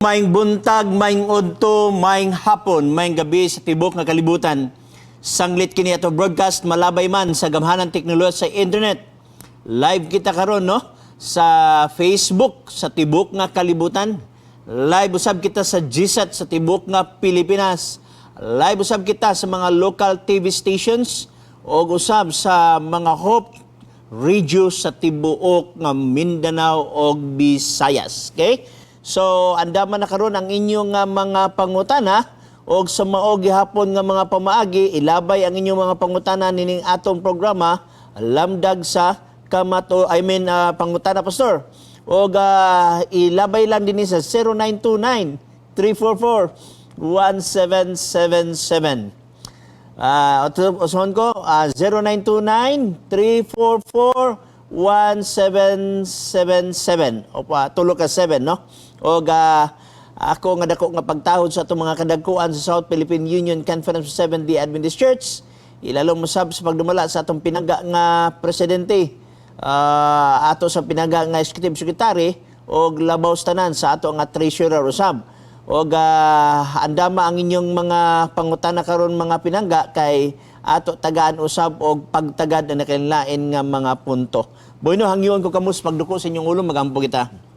Maing buntag, maing udto, maing hapon, maing gabi sa tibok nga kalibutan. Sanglit kini ato broadcast malabay man sa gamhanan teknolohiya sa internet. Live kita karon no sa Facebook sa tibok nga kalibutan. Live usab kita sa GSAT sa tibok nga Pilipinas. Live usab kita sa mga local TV stations o usab sa mga Hope Radio sa tibuok nga Mindanao o Visayas. Okay? So, andaman na karon ang inyong mga pangutana o sa maog gihapon nga mga pamaagi, ilabay ang inyong mga pangutana nining atong programa, lamdag sa pangutana, Pastor. O ilabay lang din sa 0929-344-1777. Usuhon ko, 0929-344-1777. Opa, tulo ka 7, no? O ako nga dako nga pagtahod sa itong mga kadagkuan sa South Philippine Union Conference of Seventh-day Adventist Church. Ilalong masab sa pagdumala sa atong pinaga nga presidente, ato sa pinaga nga executive secretary, o labaw tanan sa ato nga treasurer usab. O andama ang inyong mga pangutana karon mga pinangga kay ato tagaan usab og pagtagad na nakinlain nga mga punto. Bueno, hangyon ko kamus pagduko sa inyong ulo, magampo kita.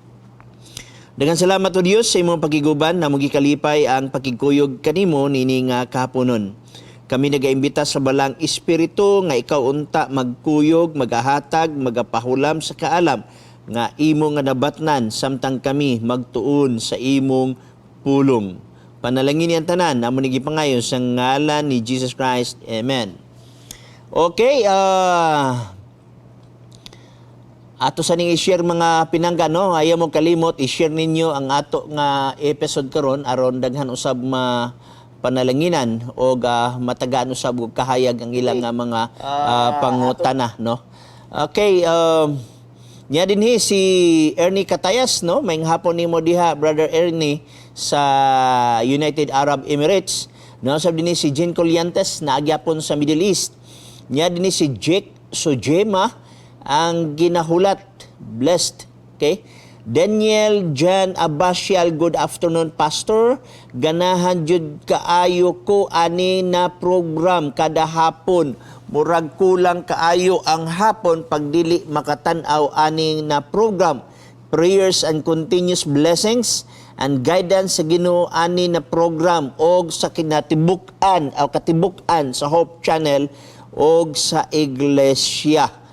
Dengan salamat o Diyos sa imong pagiguban na mugi kalipay ang pakigkuyog kanimo nini nga kahaponon. Kami nagaimbita sa balang espiritu nga ikaw unta magkuyog, magahatag, magapahulam sa kaalam nga imo nga nabatnan samtang kami magtuon sa imong pulong. Panalangin ang tanan na munigi pangayon sa ngalan ni Jesus Christ. Amen. Okay, ato sa ning i-share mga pinangga, no? Ayaw mo kalimot, i-share ninyo ang ato nga episode karon aron daghan usab panalanginan o matagaan usab og kahayag ang ilang nga mga pangutana, no? Okay, niya dinhi si Ernie Catayas, no? Maayong hapon nimo diha, Brother Ernie, sa United Arab Emirates. No, sab dinhi si Jen Colliantes na agyapon sa Middle East. Niya dinhi si Jake Sojema ang ginahulat, blessed. Okay? Daniel Jan Abasial, good afternoon, Pastor. Ganahan jud kaayo ko ani na program kada hapon. Murag kulang kaayo ang hapon pagdili makatan-aw ani na program. Prayers and continuous blessings and guidance sa Ginoo ani na program og sa kinatibuk-an o katibuk-an sa Hope Channel og sa Iglesia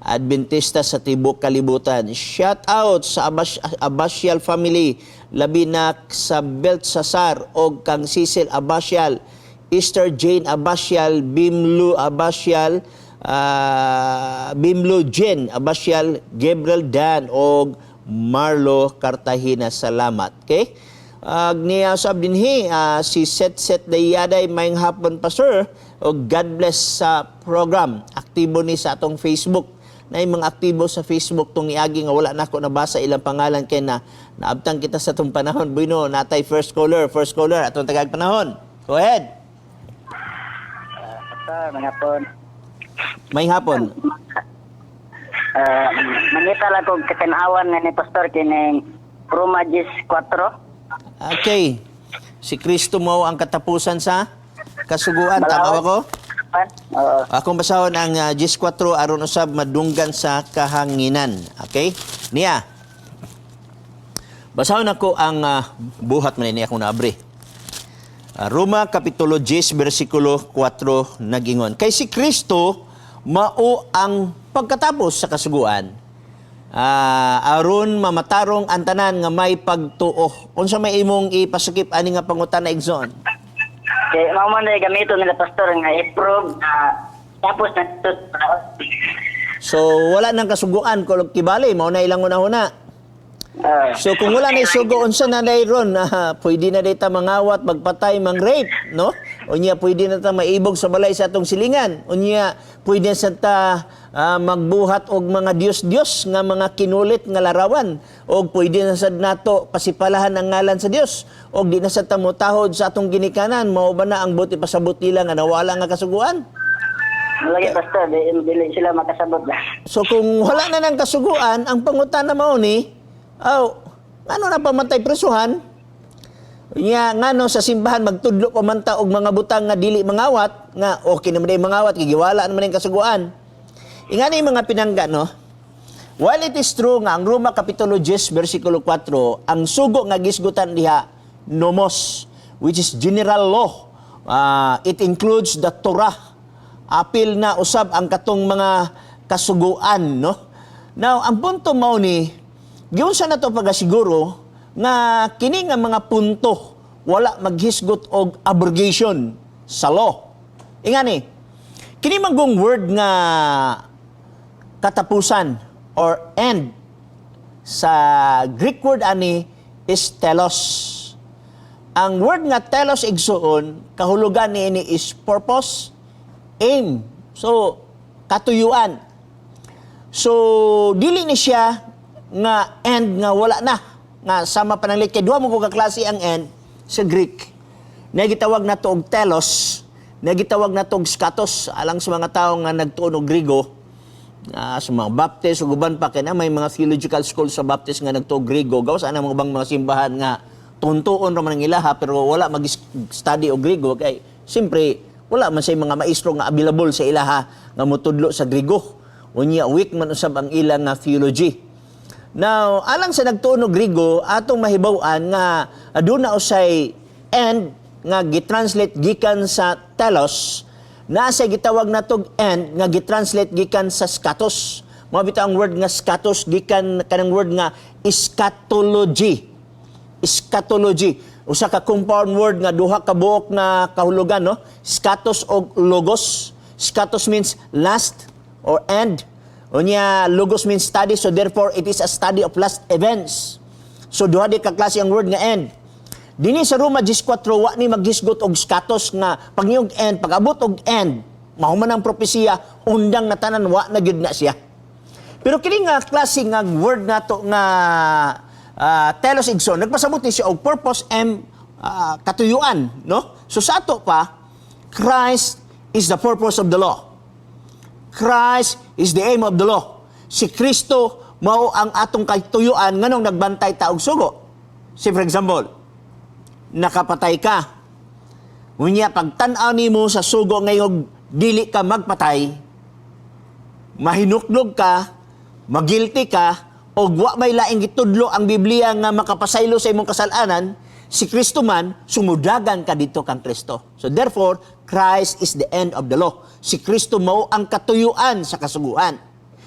Adventista sa tibok kalibutan. Shout out sa Abasial family, labi na sa Beltsasar o kang Cecil Abasial, Esther Jane Abasial, Bimlu Abasial, Bimlu Jen Abasial, Gabriel Dan o Marlo Cartagena. Salamat. Okay? Niya sab dinhi si Set Dayaday, maayong hapon, Pastor, o God bless sa program. Aktibo ni sa atong Facebook. Na mga aktibo sa Facebook tong iagi nga wala na ako nabasa ilang pangalan kay naabtang kita sa tong panahon. Bueno, natay first caller atong tagag panahon. Go ahead. Mga hapon. May hapon. Mangita lang kong katanawan ni Pastor kining Romagis 4. Okay. Si Kristo mo ang katapusan sa kasuguan. Tama ba ko? Akong basahon ang 14 aron usab madunggan sa kahanginan. Okay? Niya. Basahon ako ang buhat man ni akong naabre. Roma kapitulo 10 bersikulo 4 nagingon. Kay si Kristo mao ang pagkatapos sa kasuguan. Aron mamatarong ang tanan nga may pagtuo. Unsa may imong ipasakip ani nga pangutana igsoon? Kaya mao man gamito nila Pastor nga i-prove tapos na So wala nang kasuguan kung kibali mao na ilang una-una. So kung wala na isugo unsa na dayron pwede na dayta mangawat, magpatay, mang-rape, no? Unya pwede na ta maibog sa balay sa atong silingan. Unya pwede sa ta magbuhat og mga Dios nga mga kinulit nga larawan, og pwede na sad nato pasipalahan ang ngalan sa Dios, og di na sa tamutahod sa atong ginikanan. Mao ba na ang buti pasabot nila nga nawala nga kasuguan? Lagi Pastor, dili sila makasabot na. So kung wala na ng kasuguan, ang pangutana mao ni, ano na pamatay presuhan? Ngano sa simbahan magtudlo pa man ta og mga butang nga dili mangawat, nga okay naman ay mangawat, gigiwala naman ang kasuguan. Ingani mga pinangga, no? While it is true nga ang Roma Kapitulo 10, versikulo 4, ang sugo nga gisgutan diha, nomos, which is general law. It includes the Torah. Apil na usab ang katong mga kasuguan, no? Now, ang punto mao ni, giun sa nato pagasiguro, nga kini nga mga punto, wala maghisgot og abrogation sa law. Ingani, kini manggong word nga katapusan or end sa Greek word ani is telos. Ang word nga telos igsuon, kahulugan niini is purpose, aim. So, katuyuan. So, dili ni siya nga end nga wala na. Nga sama pananglit kay duha mo ko kaklase ang end sa Greek. Nagitawag na to og telos, nagitawag na to og skatos alang sa mga tawo nga nagtuon og Griego. Sa mga Baptist o guban pa kay na may mga theological school sa Baptist nga nagtuog Griego. Gawas ana mga bang mga simbahan nga tuntuon ra man ang ilaha pero wala mag-study og Griego kay simpre wala man say mga maestro nga available sa ilaha nga motudlo sa Griego. Unya weak man usab ang ilang nga theology. Now, alang sa nagtuon og Griego atong mahibaw-an nga aduna usay end nga gitranslate gikan sa telos. Nasa gitawag na tog end nga gitranslate gikan sa skatos. Mao bitaw ang word nga skatos gikan kanang word nga eschatology. Eschatology, usa ka compound word nga duha ka buok nga kahulugan, no? Skatos og logos. Skatos means last or end. Unya logos means study, so therefore it is a study of last events. So duha di ka klase ang word nga end. Dini sa Roma 10:4 wa ni maghisgot og skatos nga pagniog end, pag-abot og end, mahuman ang propesiya, undang na tanan wa na gyud na siya. Pero kini nga klase nga word nato nga telos igsoon, nagpasabot ni siya og purpose and katuyuan, no? So sa ato pa, Christ is the purpose of the law. Christ is the aim of the law. Si Kristo mao ang atong katuyuan nganong nagbantay ta og sugo. Si for example, nakapatay ka. Unya pagtan-aw nimo sa sugo ngayong dili ka magpatay, mahinuklog ka, magilty ka, o wa may laing gitudlo ang Biblia nga makapasaylo sa imong kasalanan, si Kristo man, sumudagan ka dito kang Kristo. So therefore, Christ is the end of the law. Si Kristo mao ang katuyuan sa kasuguan.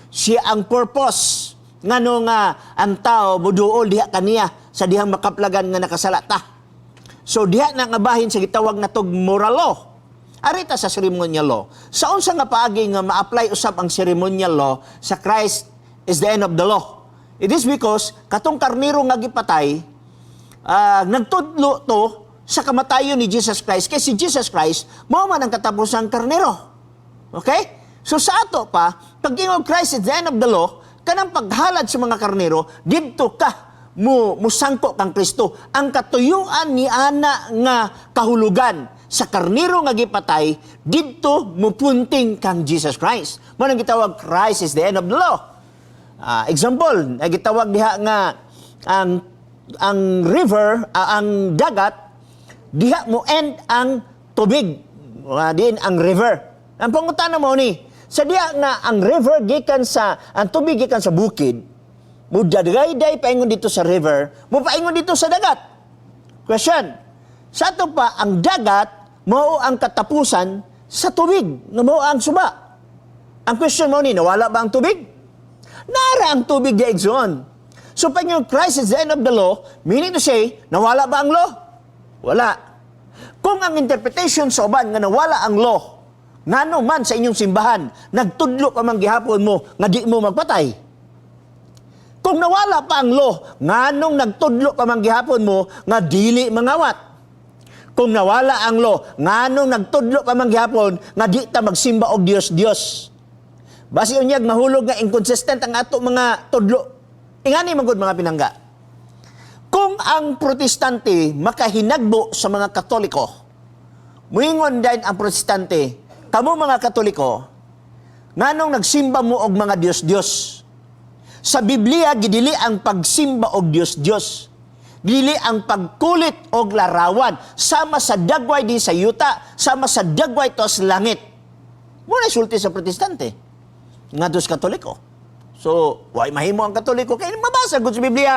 Siya ang purpose. Ngano nga ang tao muduol diha kaniya sa dihang makaplagan nga nakasalata. So diha na nga bahin sa gitawag na tog moral law. Arita sa ceremonial law. Sa unsa nga paagi nga ma-apply usab ang ceremonial law sa Christ is the end of the law. It is because katong karnero nga gipatay, nagtudlo to sa kamatayon ni Jesus Christ. Kaya si Jesus Christ, mao man ang katapusang karnero. Okay? So sa ato pa, pag ingog Christ is the end of the law, kanang paghalad sa mga karnero, didto ka musangko kang Kristo. Ang katuyuan ni ana nga kahulugan sa karnero nga gipatay, didto mupunting kang Jesus Christ. Mao nang gitawag Christ is the end of the law. Example, nagitawag diha nga ang river, ang dagat, diha mo end ang tubig. Diin ang river. Ang pangutana mo ni, sa diha nga ang river gikan sa, ang tubig gikan sa bukid, mudagayday paingon dito sa river, mo paingon dito sa dagat. Question, sa ato pa, ang dagat, mao ang katapusan sa tubig, nga mao ang suba. Ang question mo ni, nawala ba ang tubig? Nara ang tubig di igsoon. So pag yung Christ is the end of the law, meaning to say, nawala ba ang law? Wala. Kung ang interpretation sa uban nga nawala ang law, ngano man sa inyong simbahan, nagtudlo pa man gihapon mo nga di mo magpatay. Kung nawala pa ang law, nganong nagtudlo pa man gihapon mo nga dili mangawat. Kung nawala ang law, nganong nagtudlo pa man gihapon nga di ta magsimba og Dios. Basi unyag mahulog nga inconsistent ang ato mga tudlo. Ingani magud mga pinangga. Kung ang protestante makahinagbo sa mga katoliko, muingon din ang protestante, kamo mga katoliko, nganong nagsimba mo og mga Dios. Sa Biblia, gidili ang pagsimba og Dios. dili ang pagkulit og larawan sama sa dagway di sa yuta, sama sa dagway to sa langit. Muna sulti sa protestante nga dos katoliko. So, why mahimo ang katoliko kay mabasa gud sa Biblia.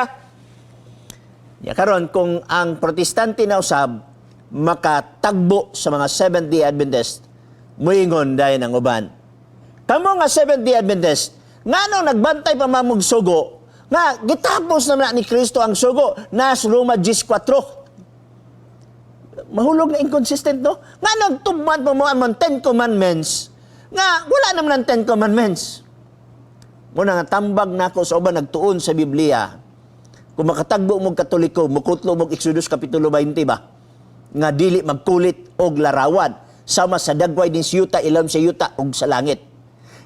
Ya karon kung ang protestante na usab makatagbo sa mga Seventh-day Adventist, muingon dayon ang uban. Kamo nga Seventh-day Adventist, ngano nagbantay pa mamog sugo, nga gitapos naman ni Kristo ang sugo na sa Roma 14. Mahulog na inconsistent, no? Nga nagtuman pa mo ang 10 commandments, nga wala naman ang 10 commandments. Muna nga tambag na ako sa uban nagtuon sa Biblia. Kung makatagbo mong katoliko, mukutlo mong Exodus Kapitulo 20 ba? Nga dili magkulit og larawan, sama sa dagway din sa yuta, ilam sa yuta, og sa langit.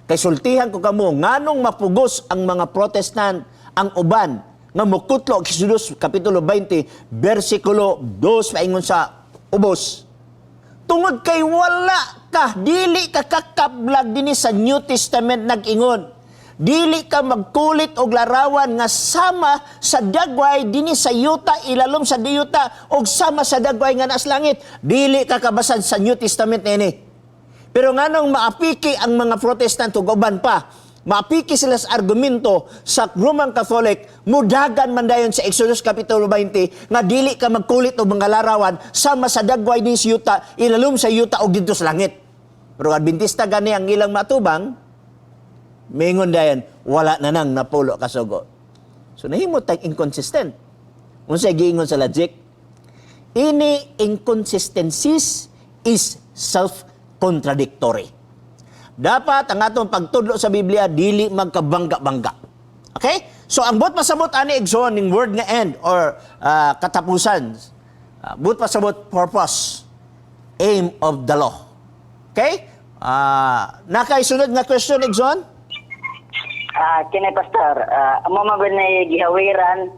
Kay sultihan ko kamo, nganong mapugos ang mga protestant, ang uban, nga mukutlo og Exodus Kapitulo 20, versikulo 2, paingon sa ubos. Tungod kay wala ka, dili ka kakablag din sa New Testament nag-ingon. Dili ka magkulit og larawan nga sama sa dagway dinhi sa yuta, ilalom sa diyuta, og sama sa dagway nga nas langit. Dili ka kabasad sa New Testament nini. Pero nganong maapiki ang mga protestant ug uban pa, maapiki sila sa argumento sa Roman Catholic, mudagan man dayon sa Exodus Kapitulo 20 nga dili ka magkulit og mga larawan sama sa dagway dinhi sa yuta, ilalom sa yuta og didto sa langit. Pero Adventista gani ang ilang matubang, mingon dayon, wala na nang napulo kasugo. So nahimo tayong inconsistent. Unsay giingon sa logic? Ini inconsistencies is self-contradictory. Dapat ang atong pagtudlo sa Biblia dili magkabangga-bangga. Okay? So ang buot pasabot ani igsoon ning word nga end or katapusan. Buot pasabot purpose, aim of the law. Okay? Nakaisunod nga question igsoon? Kini pastor, amo magud na gihawiran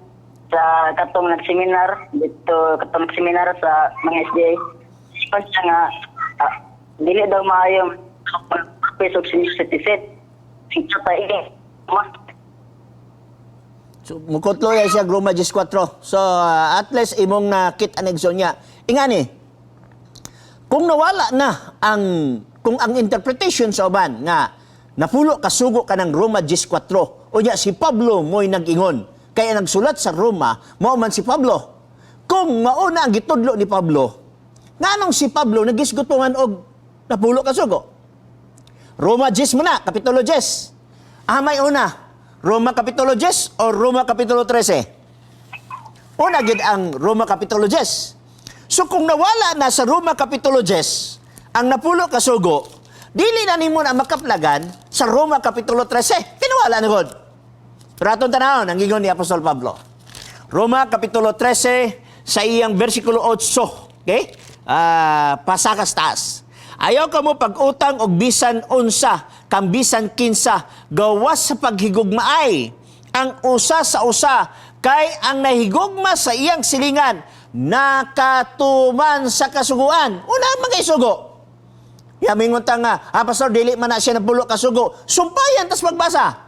sa katong nagseminar sa mga SDA. Kasi nga dili daw maayo pagpapis og senior citizen. Singsa pa ini. So mukutlo ya siya Roma 14. So at least imong nakit anexon niya. Ingani. Kung nawala na kung ang interpretation sa uban nga napulo kasugo ka ng Roma 14. O niya, si Pablo mo'y nag-ingon. Kaya nagsulat sa Roma, mao man si Pablo. Kung mauna ang gitudlo ni Pablo, nganong si Pablo nagisgutungan og napulo kasugo? Roma 10 muna, Kapitulo 10. May una, Roma Kapitulo 10 o Roma Kapitulo 13? Una gid ang Roma Kapitulo 10. So kung nawala na sa Roma Kapitulo 10, ang napulo kasugo, dili na nimo na makaplagan sa Roma Kapitulo 13. Kinawala na god. Pero atong tanawon ang ingon ni Apostol Pablo. Roma Kapitulo 13 sa iyang versikulo 8. Okay? Pasakas taas. Ayaw ka mo pag-utang og bisan unsa, kang bisan kinsa, gawas sa paghigugmaay. Ang usa sa usa, kay ang nahigugma sa iyang silingan, nakatuman sa kasuguan. Una mga isugo. Yamingon ta nga, pastor, dili man na siya napulo kasugo. Sumpayan, tas magbasa.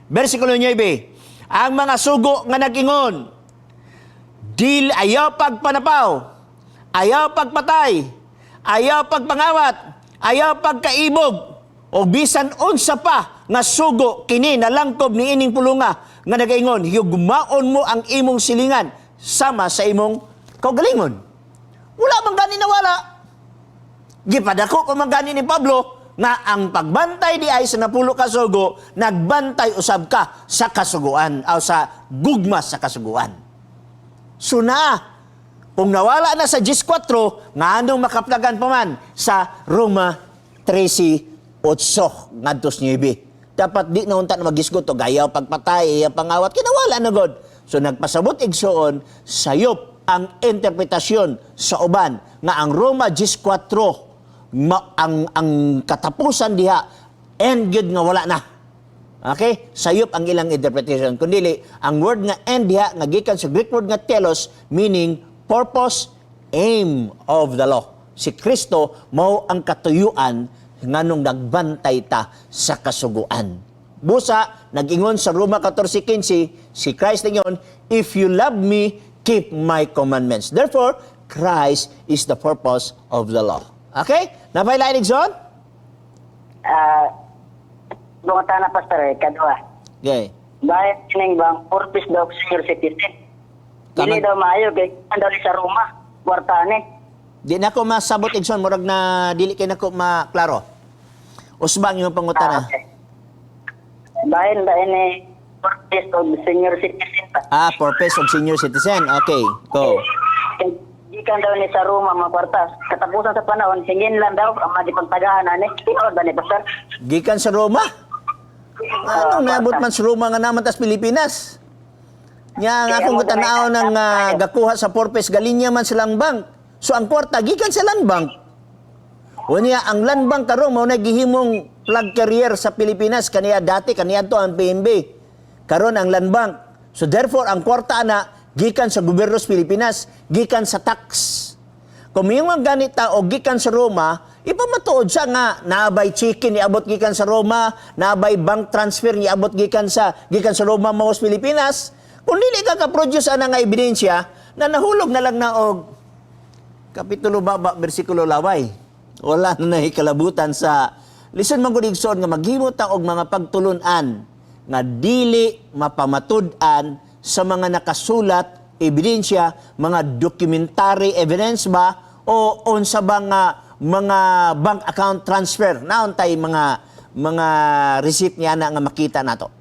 Versikulo 9. Ang mga sugo nga nag-ingon, ayaw pagpanapaw, ayaw pagpatay, ayaw pagpangawat, ayaw pagkaibog, o bisan unsa pa nga sugo kini nalangkob ni ining pulunga nga nag-ingon, higugmaon mo ang imong silingan sama sa imong kaugalingon. Wala man gani nawala. Gipadako ko magani ni Pablo nga ang pagbantay di ay sa napulo ka sugo, nagbantay usab ka sa kasuguan o sa gugma sa kasuguan. Suna, kung nawala na sa 14, nga anong makaplagan pa man sa Roma 13:8 ngadtos 9. Dapat di na unta na magisgot o gayaw pagpatay, ayaw pangawat, kinawala na god. So nagpasabot igsoon, sayop ang interpretasyon sa uban nga ang Roma 14 ang katapusan diha end good nga wala na. Okay? Sayop ang ilang interpretation. Kundi ang word nga end diha nga gikan sa Greek word nga telos meaning purpose, aim of the law. Si Kristo mao ang katuyuan nganong nagbantay ta sa kasuguan. Busa nag-ingon sa Roma 14:15 si Christ ingon, if you love me, keep my commandments. Therefore, Christ is the purpose of the law. Okay? Napailain, Igson? Bunga na, Pastor, kadwa. Okay. Dahil kining bang purpose daw senior citizen. Dili daw maayo kay andali sa Roma, kwartane. Di na ko masabot, Igson. Murag na dili kay na ko maklaro. Usbang yung pangutana. Okay. Dahil ni purpose of senior citizen pa. Purpose of senior citizen. Okay, go. Gikan daw ni sa Roma mga kwarta. Katapusan sa panahon, hingin lang daw ang madipagtagahan ani. Tinuod ba ni Pastor? Gikan sa Roma? Anong naabot man sa Roma nga naman tas Pilipinas? Nya nga akong katanaw ng gakuha sa purpose galinya man sa land bank. So ang kwarta gikan sa land bank. O niya, ang land bank karon mao na gihimong flag carrier sa Pilipinas kaniya dati kaniya to ang PNB. Karon ang land bank. So therefore ang kwarta na gikan sa gobyerno sa Pilipinas, gikan sa tax. Kung yung ganita o gikan sa Roma, ipamatuod siya nga naabay chicken niabot gikan sa Roma, naabay bank transfer niabot gikan sa Roma mao sa Pilipinas. Kung dili ka ka-produce ana nga ebidensya na nahulog na lang na og kapitulo baba bersikulo laway. Wala na nahikalabutan sa listen man gud igsoon nga maghimo ta og mga pagtulun-an nga dili mapamatud-an sa mga nakasulat ebidensya, mga documentary evidence ba o unsa ba nga mga bank account transfer naon tay mga receipt niya na nga makita nato.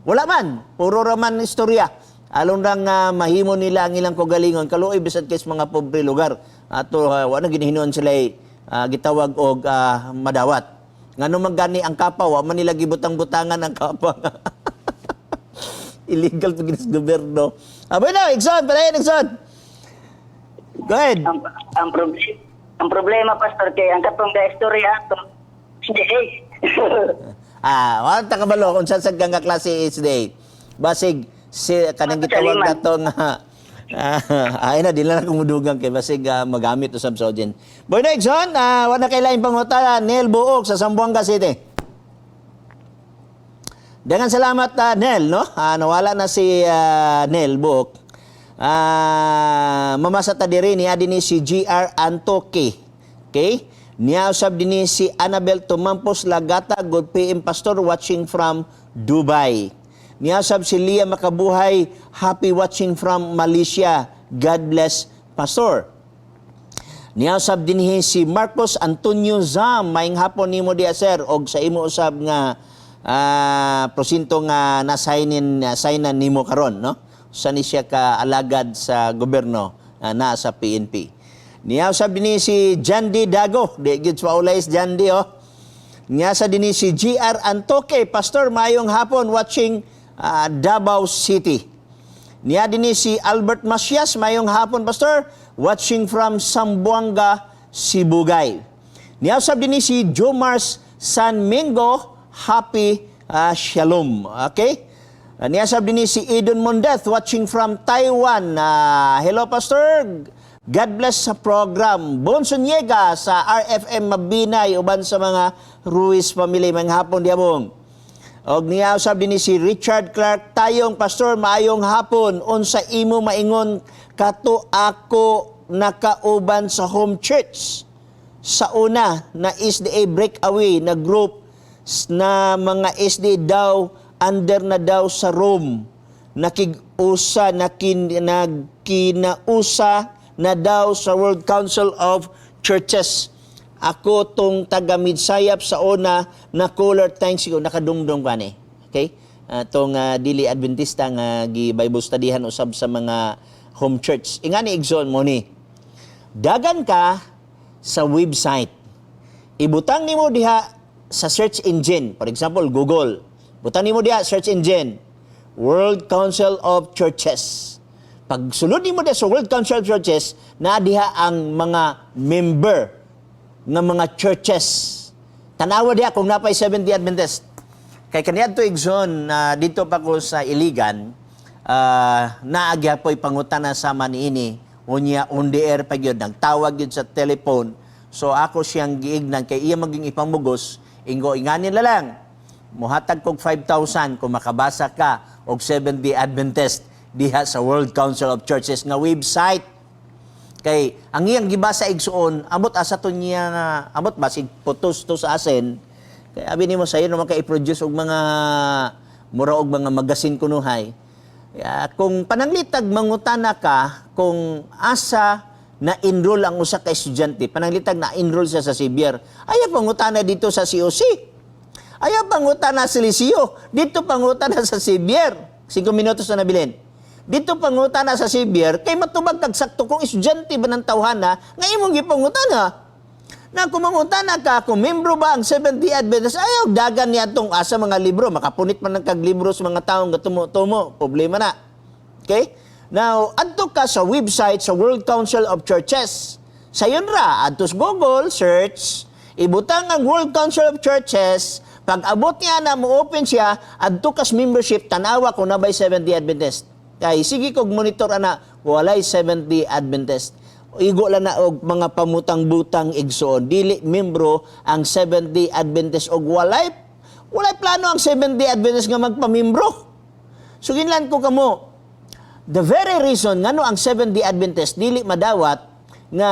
Wala man, puro raman istorya. Alon lang mahimo nila ang ilang kagalingon kaluoy bisad kay sa mga pobre lugar. Ato wala ginihinon sila gitawag og madawat. Ngano man gani ang kapa wa man nila gibutang-butangan ang kapa. Illegal to ginis gobyerno. Abay na, Igson, palayan, Igson. Go ahead. Ang problema, Pastor, kay ang katong istorya ato SDA. Wala ta kabalo kung saan sa nga klase SDA. Basig si kanang gitawag nato nga ay na dili na kumudugang kay basig magamit usab sa audience. Boy na Igson, wala kay lain panguta Nel Buok sa Zamboanga City. Dengan salamat Nel, no? Nawala na si Nel Buok. Mamasa ta diri niya dinhi si GR Antoque. Okay? Niya usab dinhi si Annabel Tumampos Lagata, good PM Pastor watching from Dubai. Niya usab si Lia Makabuhay, happy watching from Malaysia. God bless Pastor. Niya usab dinhi si Marcos Antonio Zam, maayong hapon nimo diya sir og sa imo usab nga prosinto nga signan nimo karon, no? Sa ni siya ka alagad sa gobyerno na sa PNP. Niya usab dinhi si Jandy Dago, di gid sa ulay si Jandy oh. Niya sa dinhi si GR Antoque, Pastor mayong hapon watching Davao City. Niya dinhi si Albert Masias, mayong hapon Pastor watching from Zamboanga, Sibugay. Niya usab dinhi si Jomars San Mingo, happy shalom. Okay? Niya usab dinhi si Edon Mondeth watching from Taiwan. Hello Pastor. God bless sa program. Bonson Yega sa RFM Mabinay uban sa mga Ruiz family mga hapon diabong. Og niya usab dinhi si Richard Clark Tayong, Pastor maayong hapon. Unsa imo maingon kato ako nakauban sa home church. Sa una na SDA breakaway na group na mga SDA daw under na daw sa Rome. Nakig-usa kinausa na daw sa World Council of Churches. Ako tong taga Midsayap sa una na color thanks ko nakadungdong pa ni. Okay? Tong dili Adventista nga gi-Bible studyhan usab sa mga home church. Ingani igsoon mo ni. Dagan ka sa website. Ibutang nimo diha sa search engine. For example, Google. Butang nimo diha search engine. World Council of Churches. Pag sulod nimo diha sa World Council of Churches, na diha ang mga member ng mga churches. Tanawa diha kung napay Seventh-day Adventist. Kay kaniadto igsoon dito pa ko sa Iligan, naagya po'y pangutana sa maniini, unya on the air pa gyud, nagtawag gyud sa telephone. So ako siyang giignan kay iya maging ipamugos, ingo-inganin lang. Muhatag kog 5,000 kung makabasa ka og Seventh-day Adventist. diha sa World Council of Churches nga website. Kay ang iyang gibasa igsuon, abot asa to niya nga abot basig photos to sa asin. Kay abi nimo sayo naman kay i-produce og mga mura og mga magazine kunuhay. Kung pananglitag mangutana ka kung asa na-enroll ang usa ka estudyante, pananglitag na-enroll siya sa Xavier, ayaw pangutana dito sa COC. Ayaw pangutana sa Liceo. Dito pangutana sa Xavier. 5 minutos na nabilin. Dito pangutana sa Xavier, kay matubag kag sakto kung estudyante ba ng tawhana, nga imong gipangutana. Na kung mangutana ka, kung membro ba ang Seventh-day Adventist, ayaw dagan niya itong asa mga libro. Makapunit man ng kag libro sa mga taong gatumo-tumo. Problema na. Okay? Now, adto ka sa website sa World Council of Churches. Sayon ra, adto sa Google, search, ibutang ang World Council of Churches, pag abot niya na mo-open siya, adto ka sa membership, tanawa kung nabay Seventh-day Adventist. Kay, sige kog monitor ana, walay Seventh-day Adventist. Igo lang na og mga pamutang-butang igsoon. Dili membro ang Seventh-day Adventist og walay plano ang Seventh-day Adventist nga magpamimbro. So ginlan ko kamo, the very reason ngano ang Seventh-day Adventist dili madawat nga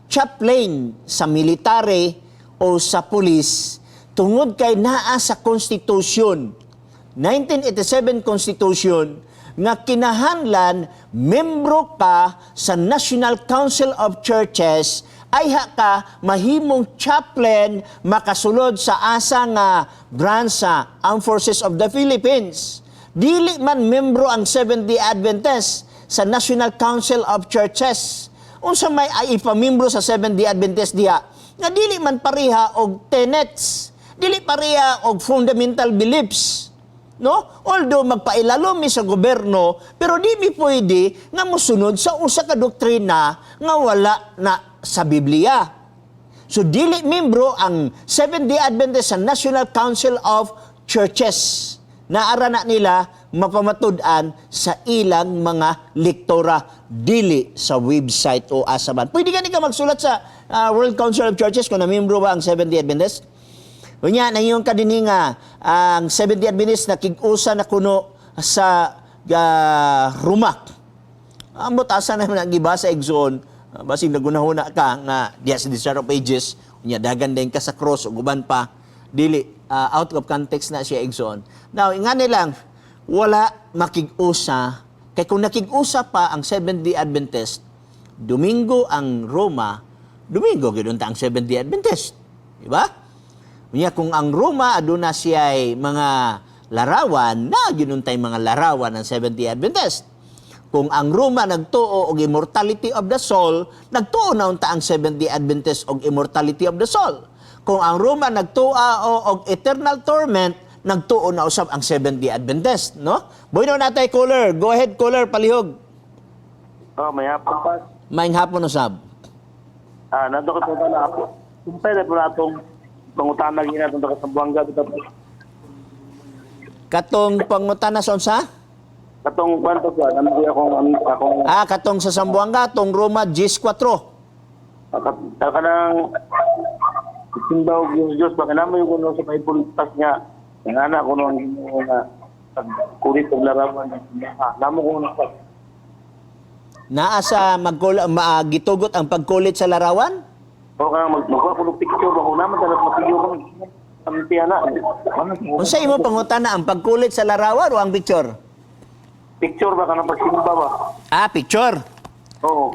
chaplain sa military o sa pulis tungod kay naa sa Constitution, 1987 Constitution, nga kinahanglan membro ka sa National Council of Churches ay ka mahimong chaplain makasulod sa asa nga branch sa Armed Forces of the Philippines. Dili man membro ang Seventh-day Adventist sa National Council of Churches. Unsa may ay ipamimbro sa Seventh-day Adventist diha nga dili man pareha og tenets, dili pareha og fundamental beliefs. No? Although magpailalom mi sa gobyerno, pero di mi pwede nga mosunod sa usa ka doktrina nga wala na sa Biblia. So dili membro ang Seventh-day Adventist sa National Council of Churches. Naara na nila mapamatud-an sa ilang mga lektora dili sa website o asaman. Pwede ka magsulat sa World Council of Churches kung na-membro ba ang Seventh-day Adventist? Unya na yung kadini nga ang Seventh-day Adventist nakig-usa na kuno sa Rumak. Ambot asa naman ang giba sa Exxon, basig nagunahuna ka nga diya sa Desire of Ages, unya dagan din ka sa cross ug uban pa dili out of context na siya Exxon. Now ingani lang wala makig-usa kay kung nakig-usa pa ang Seventh-day Adventist, Domingo ang Roma, Domingo gid unta ang Seventh-day Adventist. Di ba? Unya kung ang Roma aduna siya ay mga larawan, na ginuntay mga larawan ng Seventh-day Adventist. Kung ang Roma nagtuo og immortality of the soul, nagtuo na unta ang Seventh-day Adventist og immortality of the soul. Kung ang Roma nagtuo og eternal torment, nagtuo na usab ang Seventh-day Adventist, no? Bueno natay caller, go ahead caller, palihog. Oh, may hapon pa. Maayong hapon usab. Nandito ko pa na ako. Kumpay na po na itong pangutana gina itong Kasambuanga. Katong pangutana sa unsa? Katong kwento ko, nandito akong Katong sa Sambuanga, tong Roma 14. kanang simbaw yung Diyos, baka naman yung kuno sa may pultas niya. Ang anak ko nung nga kulit ng larawan niya. Namo ko nung Naa sa gitugot ang pagkulit sa larawan? o kang magkuha ko ng picture, baka naman talagang mapigyo ko. Ang tiyana. Unsa imo pangutana ang pagkulit sa larawan o ang picture? Picture ba ka ng pagsimba ba? Picture. Oo.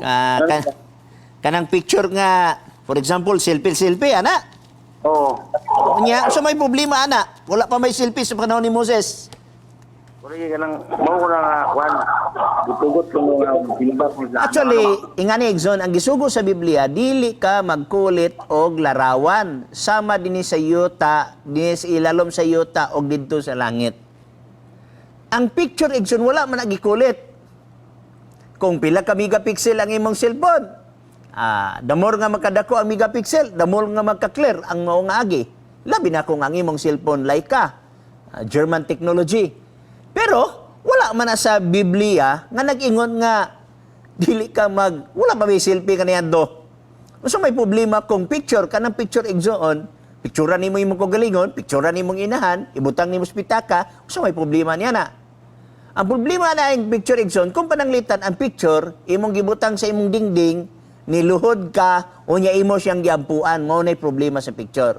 Kanang picture nga, for example, selfie, ana? Oo. Unya, so may problema, ana? Wala pa may selfie sa panahon ni Moses. Wala ka nang, mo ko na, Juan, ditugot ko nung simba ko sa Actually, ingani Exxon, ang gisugo sa Biblia, dili ka magkulit og larawan. Sama din sa yuta, din sa ilalom sa yuta og didto sa langit. Ang picture Exxon, wala man nagikulit. Kung pila ka megapixel ang imong cellphone, the more nga magkadako ang megapixel, the more nga magka-clear ang mao nga agi. Labi na kung ang imong cellphone Leica, German technology. Pero wala man na sa Biblia nga nag-ingon nga dili ka wala pa may selfie kaniya do. So may problema kung picture kanang picture Exxon, picturean nimo imong kagalingon, picturean nimong inahan, ibutang nimo sa pitaka, so may problema niya na. Ang problema na yung picture igsoon, kung pananglitan ang picture, imong gibutang sa imong dingding, niluhod ka, o niya imo siyang giampuan, mo na'y problema sa picture.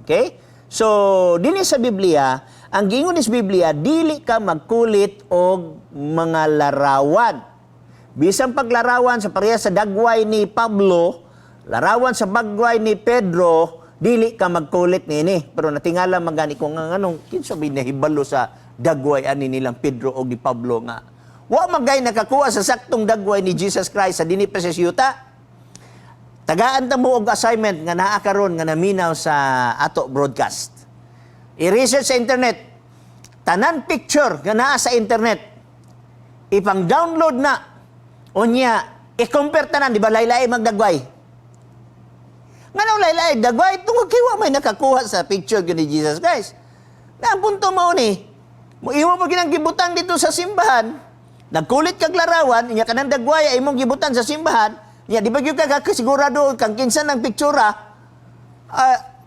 Okay? So, dinhi sa Biblia, ang giingon is Biblia, dili ka magkulit og mga larawan. Bisang paglarawan sa pareha sa dagway ni Pablo, larawan sa bagway ni Pedro, dili ka magkulit nini. Pero natingala magani ko nga anong kinsabi na hibalo sa dagway ani nilang Pedro o ni Pablo nga. Wa magay nakakuha sa saktong dagway ni Jesus Christ sa dinhi pa sa siyuta. Tagaan ta mo og assignment nga naa karon nga naminaw sa ato broadcast. I-research sa internet. Tanan picture nga naa sa internet. Ipang-download na. Unya, i-compare tanan, di ba laylay magdagway? Nga nang laylay, dagway, tungkol kiwa may nakakuha sa picture ni Jesus Christ. Na ang punto mo ni, mo imo pa ginang gibutang dito sa simbahan, nagkulit kag larawan, inya kanang dagway ay imong gibutan sa simbahan, inya di ba gyud ka kasigurado kang kinsa ng pictura,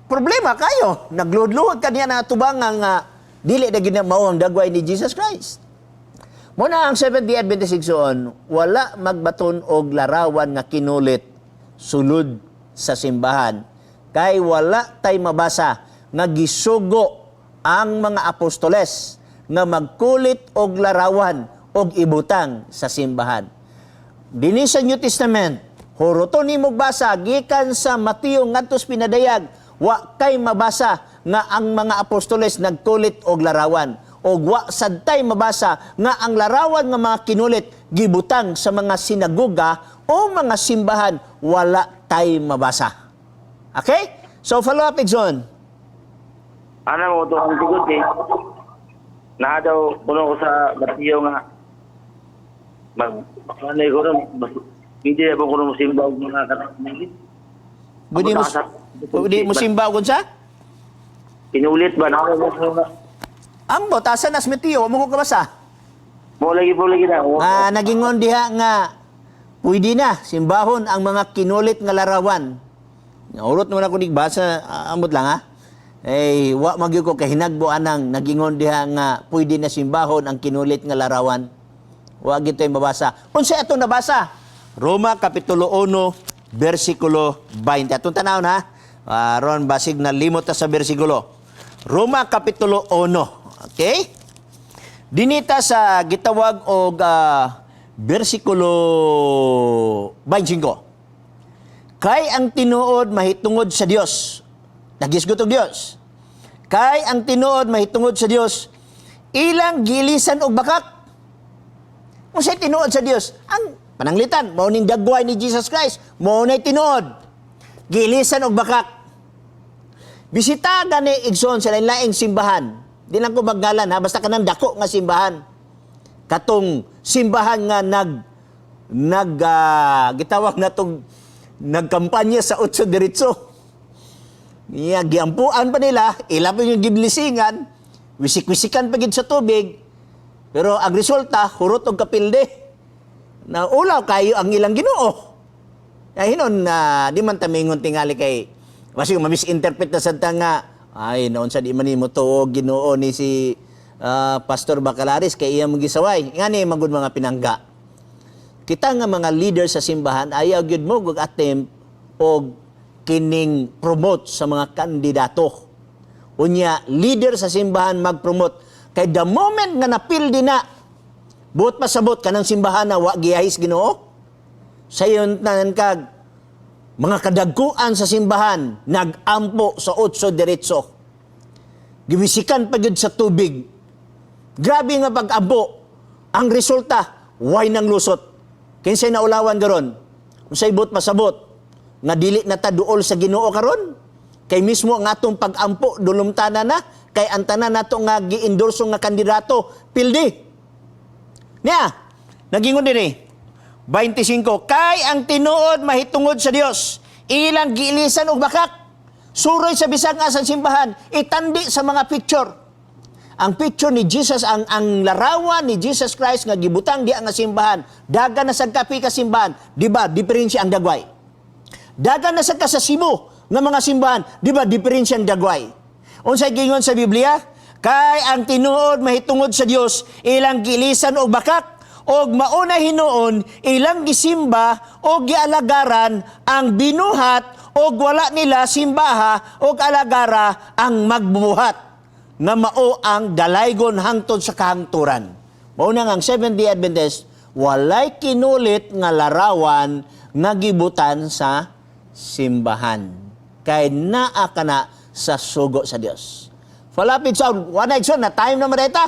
problema kayo. Nagluhod-luhod ka niya na tubang nga dili na ginamao ang dagway ni Jesus Christ. Muna ang Seventh-day Adventist igsoon, wala magbaton og larawan nga kinulit sulod sa simbahan. Kay wala tay mabasa nga gisugo ang mga apostoles nga magkulit og larawan og ibutang sa simbahan. Dinhi sa New Testament, huruton nimo basa gikan sa Mateo ngadto pinadayag, wa kay mabasa nga ang mga apostoles nagkulit og larawan. O wa sadtay mabasa nga ang larawan nga mga kinulit gibutang sa mga sinagoga o mga simbahan, wala tay mabasa. Okay? So follow up igsoon. Ano mo ito ang tigot eh. Na daw, puno ko sa Mateo nga, ano ko rin, hindi na ko rin musimba o mga katamangin. Budi mo simba kung sa? Pinulit ba? Na ako mo Ambot, asa nas Mateo, mo ko kabasa? mo lagi na. Nagingon diha nga, pwede na, simbahon ang mga kinulit nga larawan. Urot naman ako basa, ambot lang ha. Eh, wa magyo ko kahinagbo anang nagingon diha nga, pwede na simbahon ang kinulit nga larawan. Wa gito yung mabasa. Unsa ato nabasa? Roma Kapitulo 1, versikulo 20. Atong tanawon ha. Ron basig na limot ta sa bersikulo. Roma Kapitulo 1. Okay? Dinita sa gitawag og bersikulo 25. Kay ang tinuod mahitungod sa Dios. Nagisgot og Dios. Kay ang tinuod mahitungod sa Dios, ilang gilisan og bakak. Kung sa'y tinuod sa Dios, ang pananglitan, mao ning dagway ni Jesus Christ, mao na'y tinuod. Gilisan og bakak. Bisita gani igsoon sa lain-laing simbahan. Di lang ko maggalan ha, basta kanang dako nga simbahan. Katong simbahan nga gitawag na tong nagkampanya sa Otso Diretso. Giampuan pa nila, ilapin yung giblisingan, wisik-wisikan pa gid sa tubig, pero ang resulta, hurot og kapilde. Na ulaw kayo ang ilang Ginoo. Ay hinon di man tamingon tingali kay kasi ma-misinterpret na sadta nga ay noon sa di man nimo to Ginoo ni si Pastor Bacalaris kay iya magisaway. Ngani magud mga pinangga. Kita nga mga leader sa simbahan ayaw gyud mo og attempt og kining promote sa mga kandidato. Unya leader sa simbahan mag-promote kay the moment nga napildi na buot pasabot kanang simbahan na wa gihayis Ginoo. Sayon tanan kag mga kadagkuan sa simbahan nag-ampo sa Otso Diretso. Gibisikan pa gyud sa tubig. Grabe nga pag-ampo. Ang resulta, way nang lusot. Kinsay naulawan garon? Unsay buot pasabot nga dili na ta duol sa Ginoo karon? Kay mismo ang atong pag-ampo dulumtanan na kay ang tanan nato nga gi-endorso nga kandidato pildi. Nya, nagingon dinhi 25, kay ang tinuod mahitungod sa Dios, ilang giilisan og bakak, suroy sa bisag asan simbahan, itandi sa mga picture. Ang picture ni Jesus, ang larawan ni Jesus Christ nga gibutang di nga simbahan, dagan na sagkapi ka simbahan, di ba, diferensya ang dagway. Dagan na sagka sa Cebu nga mga simbahan, di ba, diferensya ang dagway. Unsay gingon sa Biblia, Kay ang tinuod mahitungod sa Dios ilang gilisan og bakak og mauna hinuon ilang gisimba og gialagaran ang binuhat og wala nila simbaha og alagara ang magbuhat nga mao ang dalaygon hangtod sa kahangturan. Mao na nga ang Seventh-day Adventist walay kinulit nga larawan nga gibutan sa simbahan. Kay naa kana sa sugo sa Dios. Falapit sound, one night na time na mareta.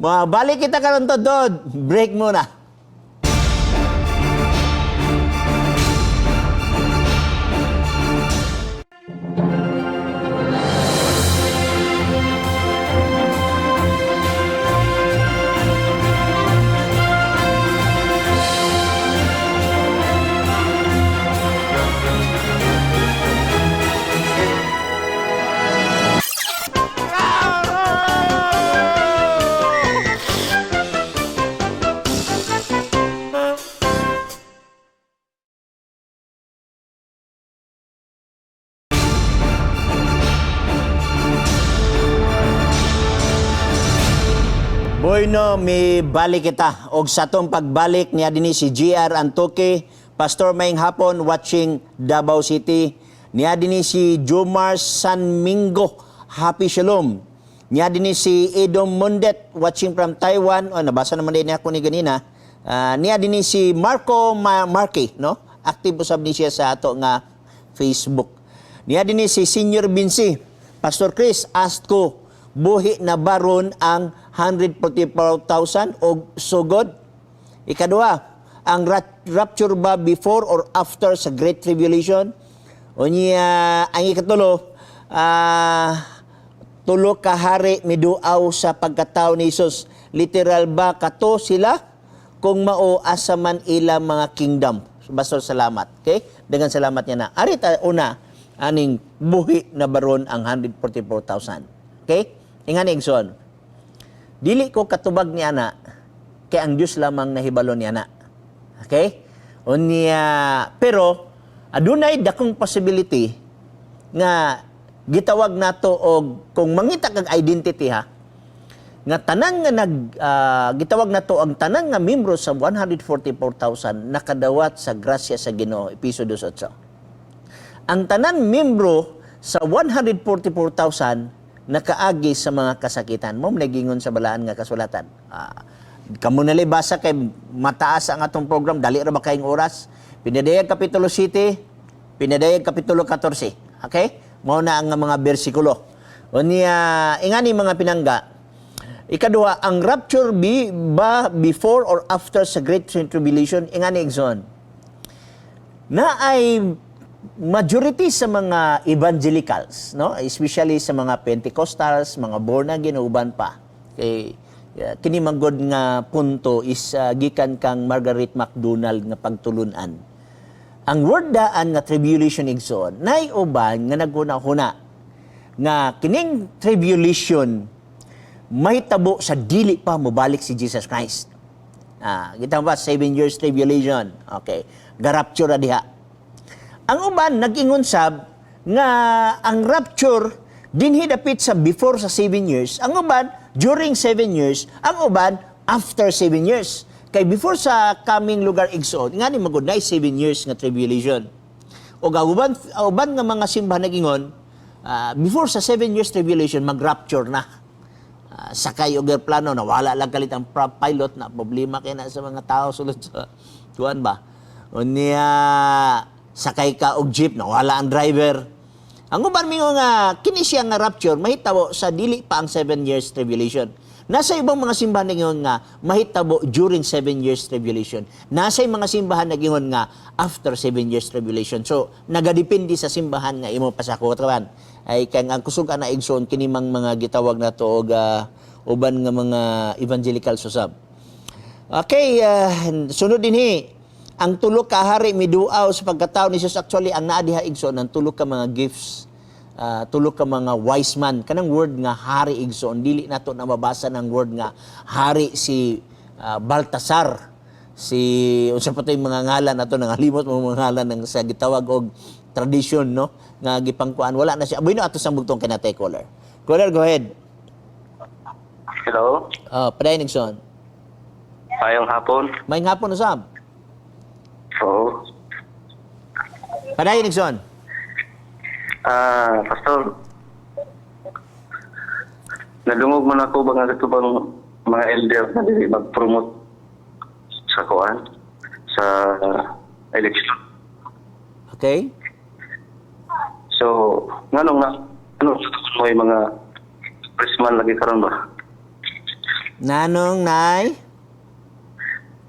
Balik kita karon to, break muna. Bueno, may balik kita. Og sa tong pagbalik niya dinhi si GR Antoque, Pastor Maing Hapon watching Davao City. Niya dinhi si Jomar San Mingo, Happy Shalom. Niya dinhi si Edom Mundet watching from Taiwan. O nabasa naman din ako ni ganina. Niya dinhi si Marco Marque, no? Active usab ni siya sa ato nga Facebook. Niya dinhi si Senior Binsi. Pastor Chris, ask ko, buhi na baron ang 144,000 o sugod. Ikaduha, ang rapture ba before or after sa Great Tribulation? O niya, ang ikatulo, tulo ka hari miduaw sa pagkatao ni Jesus. Literal ba kato sila? Kung mao asa man ila mga kingdom. Pastor, salamat. Okay? Dengan salamat niya na. Arita una, aning buhi na baron ang 144,000. Okay? Ingani igsoon. Dili ko katubag ni ana kay ang Dios lamang nahibalo ni ana. Okay? Unya pero adunay dakong possibility nga gitawag nato og kung mangita kag identity ha nga tanan nga gitawag nato ang tanan nga membro sa 144,000 nakadawat sa grasya sa Ginoo, Episo 2:8. Ang tanan membro sa 144,000 nakaagi sa mga kasakitan. Mo nagingon sa balaan nga kasulatan. Kamo na basa kay mataas ang atong program, dali ra ba kayong oras? Pinadayag Kapitulo 7, pinadayag Kapitulo 14. Okay? Mao na ang mga bersikulo. Unya ingani mga pinangga. Ikaduha, ang rapture ba before or after sa Great Tribulation? Ingani igsoon. Na ay majority sa mga evangelicals, no, especially sa mga Pentecostals, mga born again uban pa. Kay kini manggod nga punto is gikan kang Margaret MacDonald nga pagtulunan. Ang word daan nga tribulation igsoon, nay uban nga naguna-huna nga kining tribulation mahitabo sa dili pa mobalik si Jesus Christ. Kita ba 7 years tribulation. Okay. Garapture ra diha. Ang uban nag-ingon sab nga ang rapture dinhi dapit sa before sa 7 years. Ang uban during 7 years, ang uban after 7 years. Kay before sa coming lugar igsoon, nga ni magud nay 7 years nga tribulation. O uban nga mga simbahan nag-ingon before sa 7 years tribulation mag-rapture na. Sakay og plano na wala lang kalit ang pilot na problema kay na sa mga tao sulod sa tuwan ba. Unya sakay ka og jeep na wala ang driver. Ang uban mingo nga kini siya nga rapture mahitabo sa dili pa ang 7 years tribulation. Nasa ibang mga simbahan nagingon nga mahitabo during 7 years tribulation. Nasa mga simbahan nagingon nga after 7 years tribulation. So nagadepende sa simbahan nga imo pasakutan. Ay kang ang kusog ana igsoon kini mga gitawag nato og uban nga mga evangelical susab. Okay, sunod dinhi. Ang tulo ka hari miduaw sa pagkatao ni Jesus. Actually, ang naa diha igsoon, ang tulo ka mga gifts, tulo ka mga wise man. Kanang word nga hari igsoon, dili nato na mabasa ng word nga hari si Baltasar. Unsa pa tay mga ngalan nato nangalimot mga ngalan ng sa gitawag og tradition, no? Nga gipangkuan. Wala na siya. Aboy no ato sa bugtong kinatay caller. Caller, go ahead. Hello? Paday Nixon. Ayong hapon? May hapon usab. Oo. Paday Nixon. Pastor, nadungog man ako ba nga bang mga elder na dili mag-promote sa kuan sa election. Okay? So, nganong may mga pressman lagi karon ba? Nanong nay?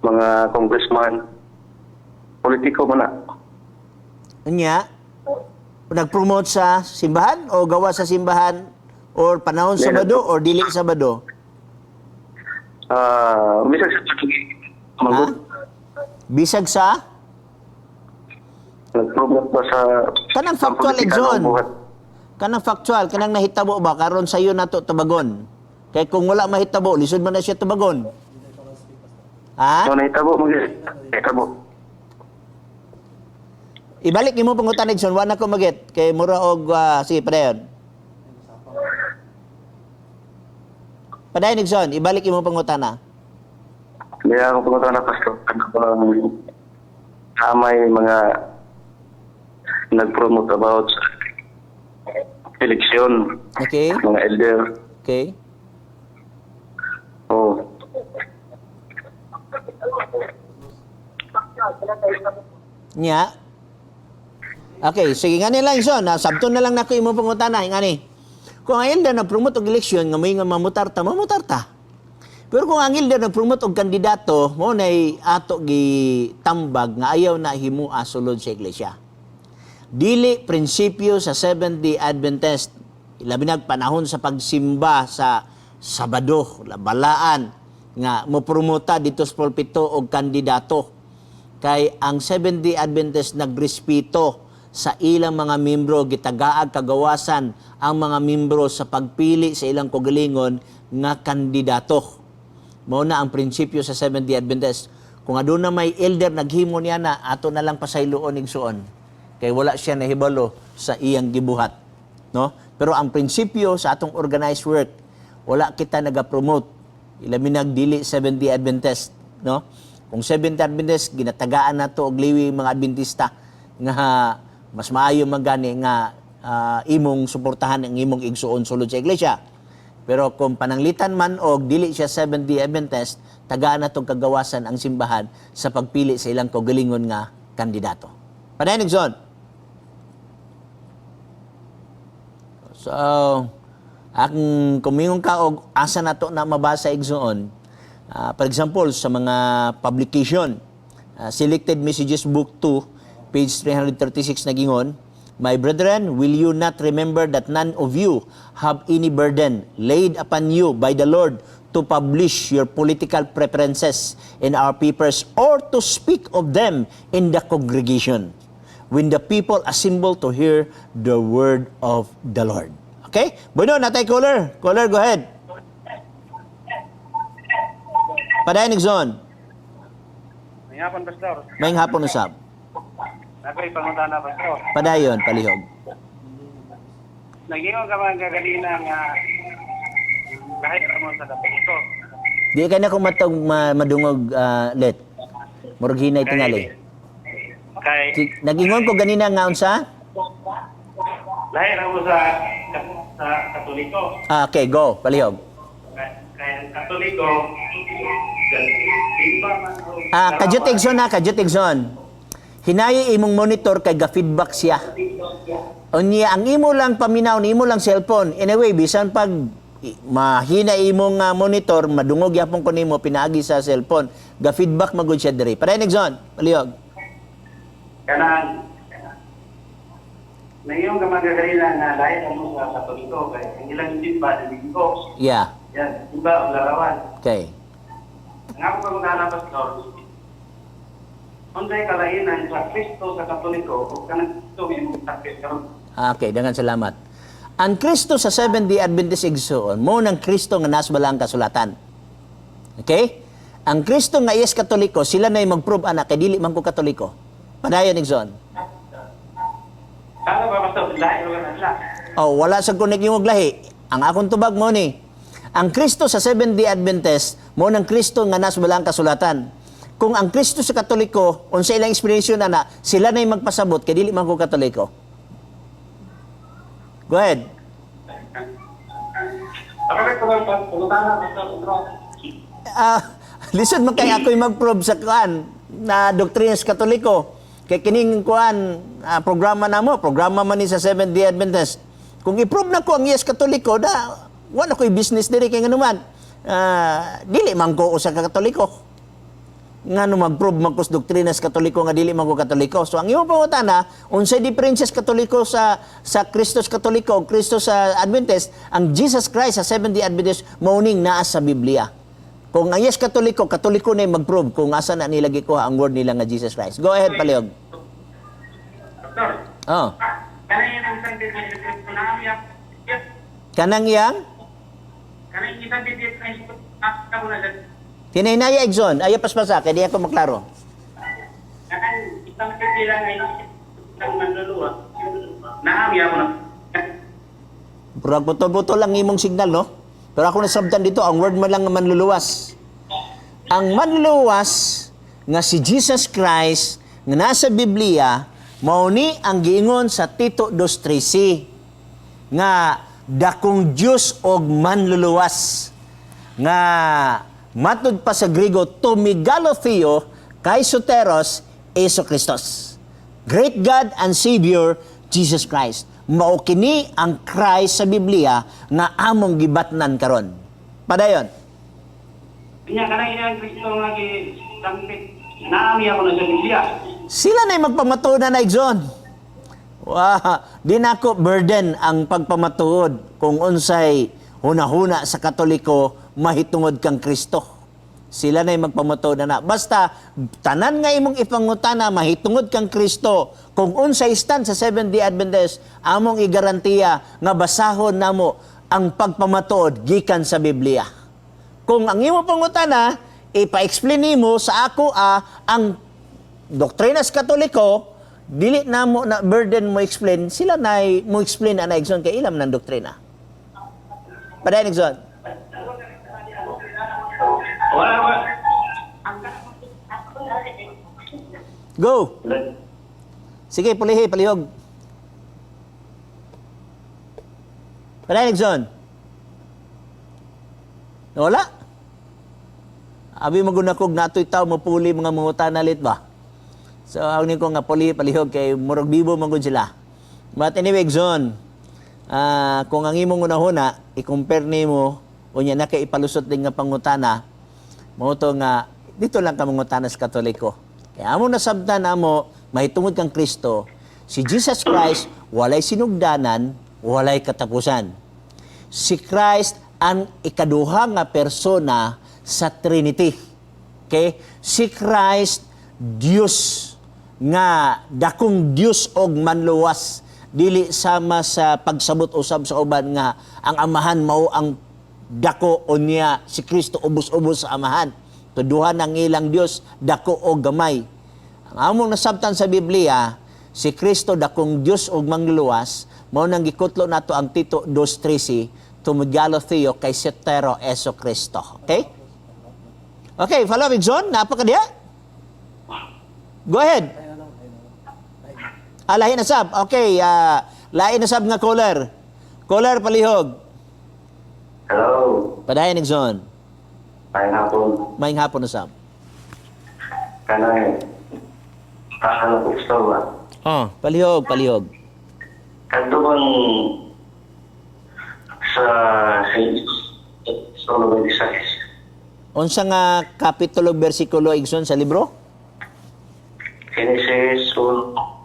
Mga congressman, politiko man na. Unya? Nag-promote sa simbahan o gawa sa simbahan or panahon Sabado or dili Sabado? Bisag sa patuloy. Ha? Bisag sa? Nag-promote ba sa Kanang factual politika exon. ng buhat? Kanang factual, kanang nahitabo ba karon sayo nato tubagon. Kay kung wala mahitabo, lisod man na siya tubagon. Ha? So, nahitabo, nahitabo. Ibalik nimo pangutan Edson, wa na ko magit kay mura og sige padayon. Padayon Edson, ibalik imo pangutana. Kaya ako pumunta na pastor, may mga nag-promote about sa eleksyon, Okay? mga elder. Okay? Oh. Nya. Okay, sige nga nila Edson, sabton na lang nako imo pangutana ngani. Kung ang elder na promote og eleksyon nga may nga mamutarta, mamutarta. Pero kung ang elder na promote og kandidato, mo nay ato gi tambag nga ayaw na himua sulod sa iglesia. Dili prinsipyo sa Seventh-day Adventist, labi na panahon sa pagsimba sa Sabado, balaan nga mo promota dito sa pulpito og kandidato. Kay ang Seventh-day Adventist nagrespeto sa ilang mga membro, gitagaag kagawasan ang mga membro sa pagpili sa ilang kaugalingon nga kandidato. Mao na ang prinsipyo sa Seventh-day Adventist. Kung aduna may elder naghimo niya na, ato na lang pasayloon igsuon. Kay wala siya nahibalo sa iyang gibuhat. No? Pero ang prinsipyo sa atong organized work, wala kita nagapromote. Ilabi nagdili Seventh-day Adventist. No? Kung Seventh-day Adventist, ginatagaan na to og liwi mga Adventista nga mas maayo magani nga imong suportahan ang imong igsuon sulod sa iglesia. Pero kung pananglitan man og dili siya Seventh-day Adventist, tagaan na tong kagawasan ang simbahan sa pagpili sa ilang kaugalingon nga kandidato. Padayon Nixon. So, akong kumingon ka og asa nato na mabasa igsuon. For example, sa mga publication, Selected Messages Book 2, page 336 nagingon, "My brethren, will you not remember that none of you have any burden laid upon you by the Lord to publish your political preferences in our papers or to speak of them in the congregation when the people assemble to hear the word of the Lord." Okay? Bueno, natay caller. Caller, go ahead. Padayon Nixon. May hapon, Pastor. May hapon usab. Ako'y pangutana, Pastor. Padayon, palihog. Nagingon ka man kagalina nga kahit mo sa Katoliko. Di ka na kumatog madungog let. Murag hinay tingali. Kay Nagingon ko ganina nga unsa? lahi na mo sa Katoliko. Okay, go, palihog. Kay Katoliko, iba man Kadyot Igson na, Kadyot Igson. Hinayi imong monitor kay ga-feedback siya. Unya, ang imo lang paminaw, imo lang cellphone. Anyway, bisan pag mahina imong monitor, madungog yapon ko nimo pinaagi sa cellphone. Ga-feedback magud siya diri. Padayon Igson, palihog. kanang nagingon ka man kagalina nga lahi na mo sa Katoliko. Kay ang ilang iba na linggo. Yeah. Yan, iba ang larawan. Okay. Nga po pangutana, Pastor. Unday kalainan sa Kristo sa Katoliko o kanang Kristo yung takip karon. Okay, dangan salamat. Ang Kristo sa Seventh-day Adventist igsoon, mo ng Kristo nga nasbala ang kasulatan. Okay? Ang Kristo nga yes Katoliko, sila na yung mag-prove anak, kay dili man ko Katoliko. Padayon igsoon. Ano ba, Pastor? Lahi o kanang lahi? Oh, wala sa kunig yung lahi. Ang akong tubag mo ni. Ang Kristo sa Seventh-day Adventist, mo ng Kristo nga nas walang kasulatan. Kung ang Kristo sa Katoliko, unsa ilang explanation na sila na yung magpasabot, kay dili man ko Katoliko. Go ahead. Listen mo kay ako'y mag-probe sa kuan na doktrina sa Katoliko. Kay kining kuan programa programa man ni sa Seventh-day Adventist. Kung i-prove na ko ang yes Katoliko, wala ko'y business diri kay nganuman. Dili man ko usa ka Katoliko. Ngano mag-prove man ko sa doktrina sa Katoliko nga dili man ko Katoliko. So ang imong pangutana, unsay differences Katoliko sa Kristo sa Katoliko, Kristo sa Adventist, ang Jesus Christ sa Seventh-day Adventist mauning naa sa Biblia. Kung ang yes Katoliko, Katoliko na yung mag-prove kung asa na nilagi ko ang word nila nga Jesus Christ. Go ahead, Palihog. Doktor, Oh. kanang ang isang bibig ko na amiyak. Kanang yang Kanang isang bibig na isip ko na dyan. Tinaynaya Exxon, ayaw paspasa, kaya di ako maklaro. Kanang isang bibig lang ay isang manluluwa. Naamiyak ko na. Purag putol-putol lang imong signal, no? Pero ako nasabtan dito, ang word mo lang nga manluluwas. Ang manluluwas nga si Jesus Christ nga nasa Biblia, mauni ang giingon sa Tito 2:13 nga dakong Dios og manluluwas nga matud pa sa Griego tumigalotheo kay soteros Jesu Christos. Great God and Savior Jesus Christ. Mao kini ang Christ sa Biblia nga among gibatnan karon. Padayon. Kanya kanang ilang Kristo nga gisampit. Naamiyak ko na sa Biblia. Sila na magpamatuod na Exxon. Di na ako burden ang pagpamatuod kung unsay hunahuna sa Katoliko mahitungod kang Kristo. Sila na magpamatuod na. Basta, tanan nga imong ipangutana, mahitungod kang Kristo. Kung unsay stand sa Seventh-day Adventist, among igarantiya nga basahon namo ang pagpamatuod gikan sa Biblia. Kung ang imong pangutana, ipa-explain nimo sa ako ang doktrina sa Katoliko, dili na mo na burden mo explain, sila na mo explain na Exxon kay ilam ng doktrina. Padayon Exxon. Wala. Go! Sige, palihog. Padayon Exxon. Wala. Abi magunakog natoy tao mapuli mga mangutana lit ba? So, ang ko nga palihog kay murag bibo magud sila. But anyway, Exxon, kung ang imong unahuna, i-compare nimo unya na kay ipalusot din nga pangutana, mao to nga dito lang ka mangutana sa Katoliko. Kaya amo nasabtan amo mahitungod kang Kristo, si Jesus Christ walay sinugdanan, walay katapusan. Si Christ ang ikaduha nga persona sa Trinity. Okay? Si Christ Dios nga dakong Dios og manluwas, dili sama sa pagsabot usab sa uban nga ang amahan mao ang dako unya si Kristo ubos-ubos sa amahan. Tuduhan ang ilang Dios dako o gamay. Ang among nasabtan sa Biblia, si Kristo dakong Dios og mangluluwas, mao nang gikutlo nato ang Tito 2:13, tumigalotheo kay sotero Jesu Kristo. Okay? Okay, follow me, John. Napakadiya. Go ahead. Lahi na sab. Okay, lahi na sab nga caller. Caller, palihog. Hello. Padayon ni John. Ay hapon. Maing hapon na sab. Kanay. Kakala ko gusto ba? Palihog. Kanto bang sa Solo 26. Unsa nga kapitulo bersikulo igsoon sa libro? Genesis 1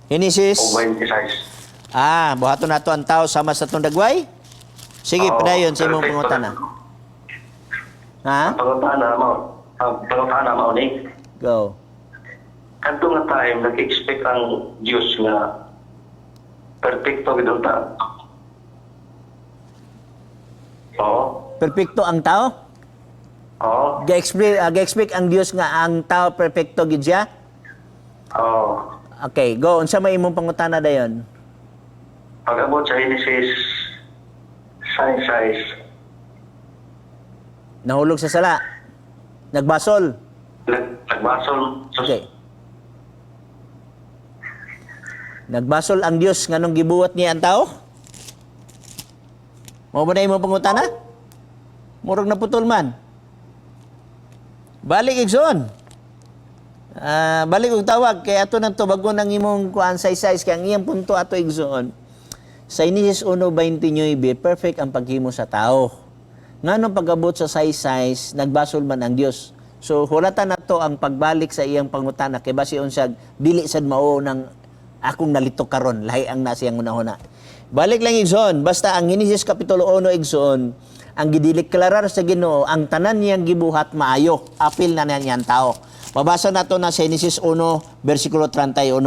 Genesis. 26. Buhaton nato ang tao sama sa tong dagway. Sige, padayon sa imong pangutana. Ha? Pangutana mo ni. Go. Kanto nga time nag-expect ang Diyos nga perfecto gid ta. Oo. Perpekto ang tao? Oo. Ga-expect ang Dios nga ang tao perpekto gid siya? Oo. Okay, go. Unsa may imong pangutana dayon? Pag-abot sa Genesis 6, Nahulog sa sala. Nagbasol. Nagbasol. Okay. Nagbasol ang Dios nganong gibuhat niya ang tao? Mao ba na imong pangutana? Murag naputol man. Balik igsoon. Balik og tawag kay ato nang tubagon ang imong kuan size kay ang iyang punto ato igsoon. Sa Genesis 1:29, perfect ang paghimo sa tao. Nganong pag-abot sa size, nagbasol man ang Dios. So hulatan nato ang pagbalik sa iyang pangutana kay base unsag dili sad mao ng akong nalitok karon, lahi ang nasiyang una-una. Balik lang igsoon, basta ang Genesis kapitulo 1 igsoon, ang gidideklarar sa Ginoo ang tanan niyang gibuhat maayo, apil na niyang tao. Mabasa nato na sa Genesis 1 bersikulo 31.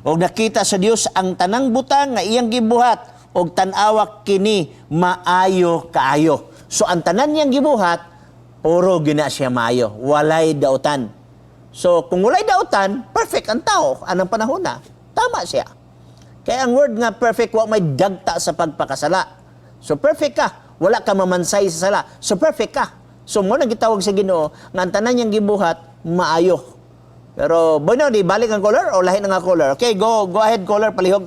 Og nakita sa Dios ang tanang butang nga iyang gibuhat og tan-awak kini maayo kaayo. So ang tanan niyang gibuhat puro gina siya maayo, walay dautan. So kung walay dautan, perfect ang tao anang panahon na. Tama siya. Kaya ang word nga perfect, wa may dagta sa pagpakasala. So perfect ka. Wala ka mamansay sa sala. So perfect ka. So mo nang gitawag sa Ginoo nga ang tanan niyang gibuhat maayo. Pero bueno, di balik ang color o lahi na nga color. Okay, go ahead color palihog.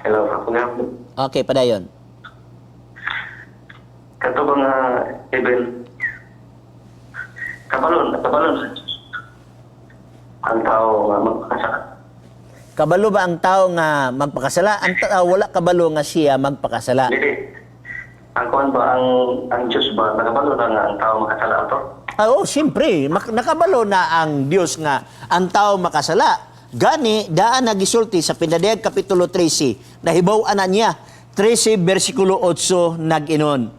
Hello, ako nga. Okay, padayon. Kato ba nga, Eben, kabalon. Ang tao nga magpakasala. Kabalo ba ang tao nga magpakasala? Ang tao wala kabalo nga siya magpakasala. Hindi. Ang kuhan ba, ang Diyos ba, nakabalo na nga ang tao makasala ito? Oo, siyempre, nakabalo na ang Dios nga ang tao makasala. Gani, daan nagisulti sa Pinadayag Kapitulo 13, nahibaw-an na niya, 13 versikulo 8 nag-inon.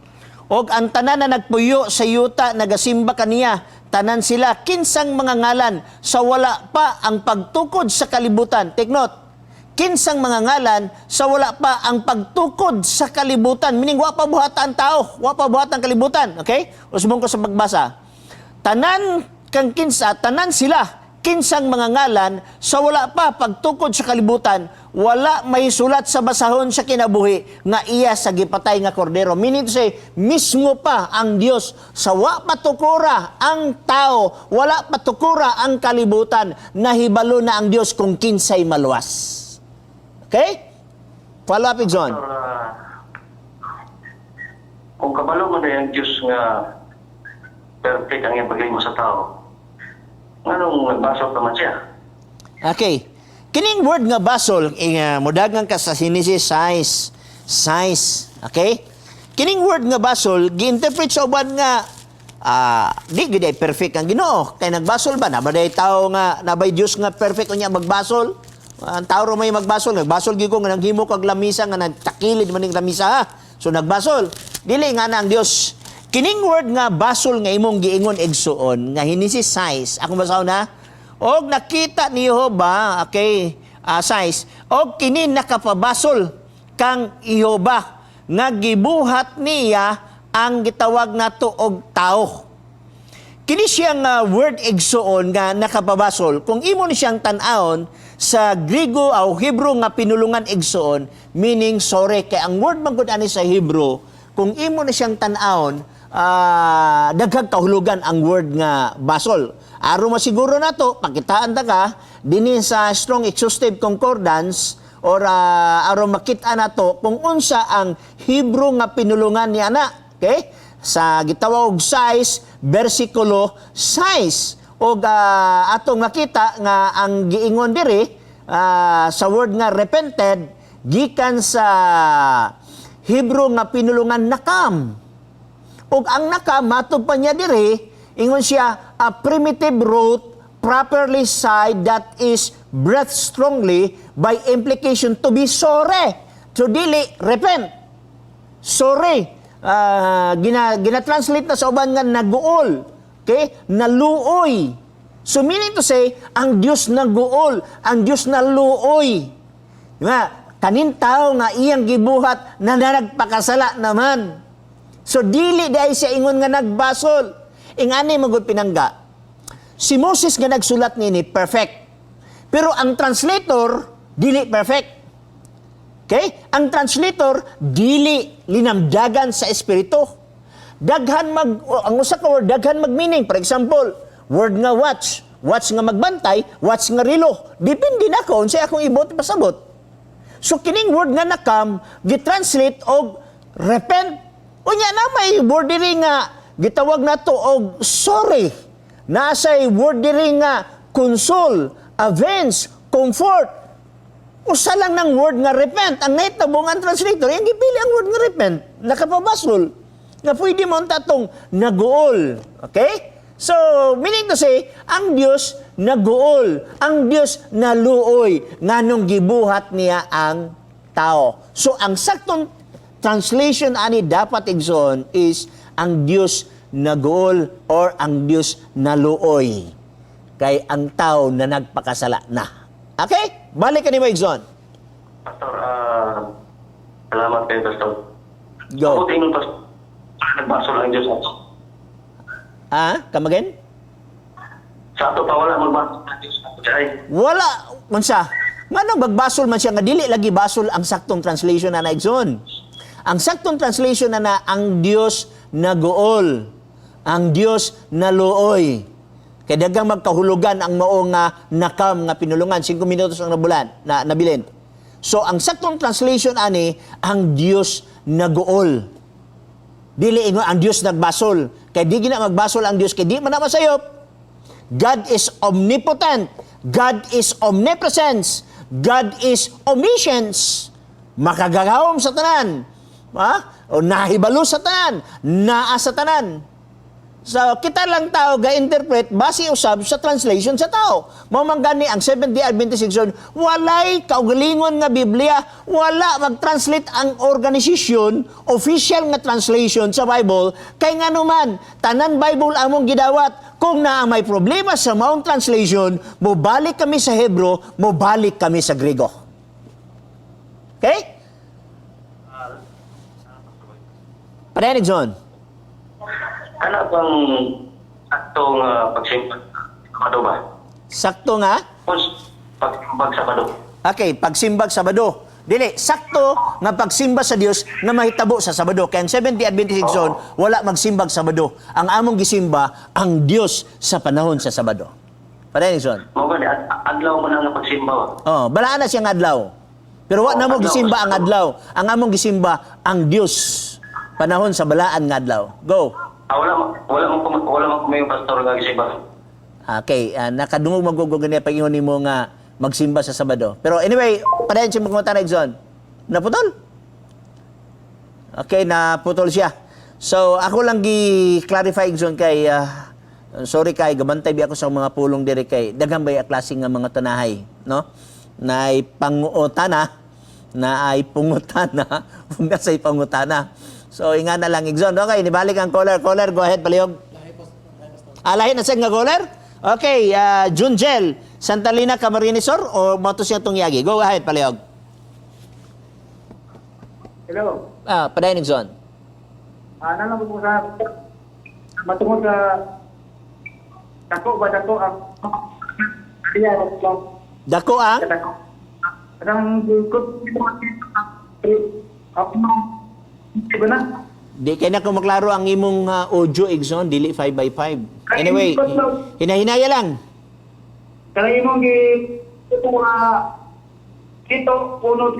Og ang tanan na nagpuyo sa yuta, nagasimba kaniya, tanan sila, kinsang mga ngalan, sa wala pa ang pagtukod sa kalibutan. Take note, kinsang mga ngalan, sa wala pa ang pagtukod sa kalibutan. Meaning, wa pa buhatan tao, wa pa buhatan kalibutan. Okay? Usbong ko sa pagbasa. Tanan kang kinsa, tanan sila, kinsang mga ngalan, sa wala pa pagtukod sa kalibutan, wala may sulat sa basahon sa kinabuhi nga iya sa gipatay nga kordero. Meaning to say, mismo pa ang Dios sa wa patukura ang tao, wala patukura ang kalibutan, nahibalo na ang Dios kung kinsay maluwas. Okay? Follow up, John. Kung kabalo mo na yung Diyos nga perfect ang iyang paghimo sa tao, anong nagbasol naman siya? Okay. Kining word nga basol, mudagan ka sa Genesis size. Okay? Kining word nga basol, gi-interpret sa uban nga, di gid ay perfect ang Ginoo. Kay nagbasol ba? Nabaday tao nga, nabay Diyos nga perfect unya magbasol. Ang tao ro may magbasol. Nagbasol gid ko nga naghimo kag lamisa nga nagtakilid maning lamisa ha. So nagbasol. Dili nga na ang Dios. Kining word nga basol nga imong giingon igsuon nga Genesis size. Ako basaw na. Og nakita ni Jehova, okay, size. Og kini nakapabasol kang Jehova nga gibuhat niya ang gitawag nato og tao. Kini siyang word igsuon nga nakapabasol. Kung imo ni siyang tan-awon sa Griego o Hebro nga pinulungan igsuon, meaning sorry, kay ang word man gud ani sa Hebro, kung imo ni siyang tan-awon, daghang kahulugan ang word nga basol. Aro masiguro nato, pakitaan ta ka dinhi sa Strong Exhaustive Concordance or aro makita nato kung unsa ang Hebro nga pinulungan ni ana. Okay? Sa gitawag size, bersikulo size. O atong makita nga ang giingon diri sa word nga repented gikan sa Hebro nga pinulungan nakam. Og ang nakam matod pa niya diri ingon siya a primitive root properly sighed that is breathed strongly by implication to be sorry. To dili repent. Sorry. Gina-translate na sa uban nga naguol. Okay? Naluoy. So meaning to say, ang Diyos naguol, ang Diyos naluoy. Nga, kanin tao nga iyang gibuhat na nagpakasala naman. So dili dahil siya ingon nga nagbasol. Ingani magud pinangga. Si Moses nga nagsulat nini perfect. Pero ang translator dili perfect. Okay? Ang translator dili linamdagan sa espiritu. ang usa ka word daghan mag-meaning. For example, word nga watch, watch nga magbantay, watch nga relo. Depende na ko unsay akong ibot pasabot. So kining word nga nakam gitranslate og repent. Unya na may word diri nga gitawag nato og sorry. Nasay word diri nga console, avenge, comfort. Usa lang ng word nga repent. Ang nahitabong ang translator, yung gipili ang word nga repent, nakapabasol, nga pwede mo tatong naguol. Okay? So, meaning to say, ang Diyos naguol, ang Diyos naluoy, nganong gibuhat niya ang tao. So, ang saktong translation ani dapat igsoon is ang Diyos naguol or ang Diyos naluoy. Kay ang tao na nagpakasala na. Okay? Balik ka ni Maigson. Pastor, salamat kayo, Pastor. Go. Ako tingin, Pastor, nagbasol ang Diyos ato. Come again? Sa ato pa wala magbasol ang Diyos ato. Wala. Mansa. Manong magbasol man siya nga dili lagi basol ang saktong translation na naigsoon. Ang saktong translation na ang Diyos naguol. Ang Diyos naluoy. Kaya dagang magkahulugan ang mao nga nakam nga pinulungan. 5 minutos ang nabilin. So, ang saktong translation ani, ang Diyos naguol. Dili ingon ang Diyos nagbasol. Kaya di gina magbasol ang Diyos, kaya di man na masayop. God is omnipotent. God is omnipresence. God is omniscience. Makagagawom sa tanan. O nahibalo sa tanan. Naa sa tanan. So, kita lang tao ga-interpret base usab sa translation sa tao. Mamanggani ang Seventh-day Adventist Section, walay kaugalingon nga Biblia, wala mag-translate ang organisasyon, official nga translation sa Bible, kay nga naman, tanan Bible among gidawat, kung na may problema sa Mount Translation, mobalik kami sa Hebro, mobalik kami sa Grego. Okay? Parinig, John. Ano bang aktong pagsimbag Sabado ba? Sakto nga? Pagsimbag Sabado. Okay, pagsimbag Sabado. Dili, sakto nga pagsimba sa Dios na mahitabo sa Sabado. Kaya ang Seventh-day Adventist Section, wala magsimbag Sabado. Ang among gisimba, ang Dios sa panahon sa Sabado. Parinig, John. Mo ba adlaw mo na nga pagsimba ba? Oh, balaan na siyang adlaw. Pero wa na mo adlaw. gisimba ang adlaw. Ang among gisimba ang Dios panahon sa balaan nga adlaw. Go. Wala mo kumayong pastor nga gisimba. Okay, nakadungog magugog niya pag-ingon nimo nga magsimba sa Sabado. Pero anyway, padayon siya magpunta na John. Naputol? Okay, naputol siya. So, ako lang gi-clarify John kay sorry kay gamantay bi ako sa mga pulong diri kay daghang bay klase nga mga tanahay, no? Naay pangutana, naay pungutana, ug nasay pangutana. So, inga na lang, Igzon. Okay, nibalik ang caller. Caller, go ahead, palihog. Lahi na siya nga caller? Okay, Junjel, Santalina, Camarinesor, o moto siya itong yagi? Go ahead, palihog. Hello. Padayon, Igzon. Nalang po sa matungod sa dako ang iya lang. Dako ang? Dako. Ang good ako na. Di kaya na kung maklaro ang imong audio, Igzon, dili 5x5. Anyway, hinahinaya lang. Kaya imong Tito Uno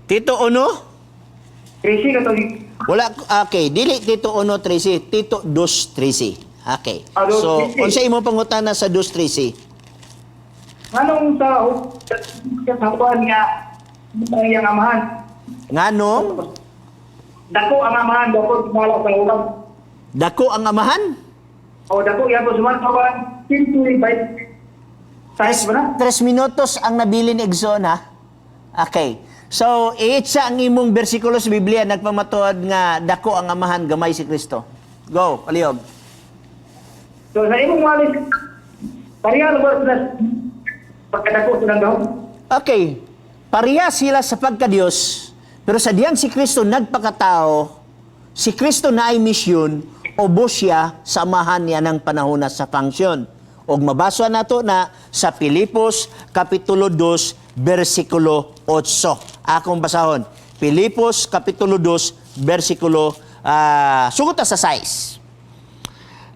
Tito Ono? Tracy ka to. Wala, okay, dili Tito Ono 13, Tito Dos 13. Okay. Dos So, 13. unsa imong pangutana sa Dos 13? Anong sa hapuan nga ang iyang amahan? Nganong? Dako ang amahan, dako sumala sa ulang. Dako ang amahan? O dako yan po sumala sa ulang. Simply by size ba na? 3 minutos ang nabili ni Igzon, ha? Okay. So, iitsa ang imong bersikulo sa Biblia, nagpamatuad nga dako ang amahan, gamay si Kristo. Go, palihog. So sa imong walis, pariya ba sila pagkadako silang daw? Okay. Pareha sila sa pagka-Diyos, pero sa diyang si Kristo nagpakatao, si Kristo na ay misyon, ubos siya sa amahan niya ng panahon sa function. O mabasa nato na sa Pilipos, Kapitulo 2, versikulo 8. Akong basahon. Pilipos, Kapitulo 2, versikulo sugot ta sa size.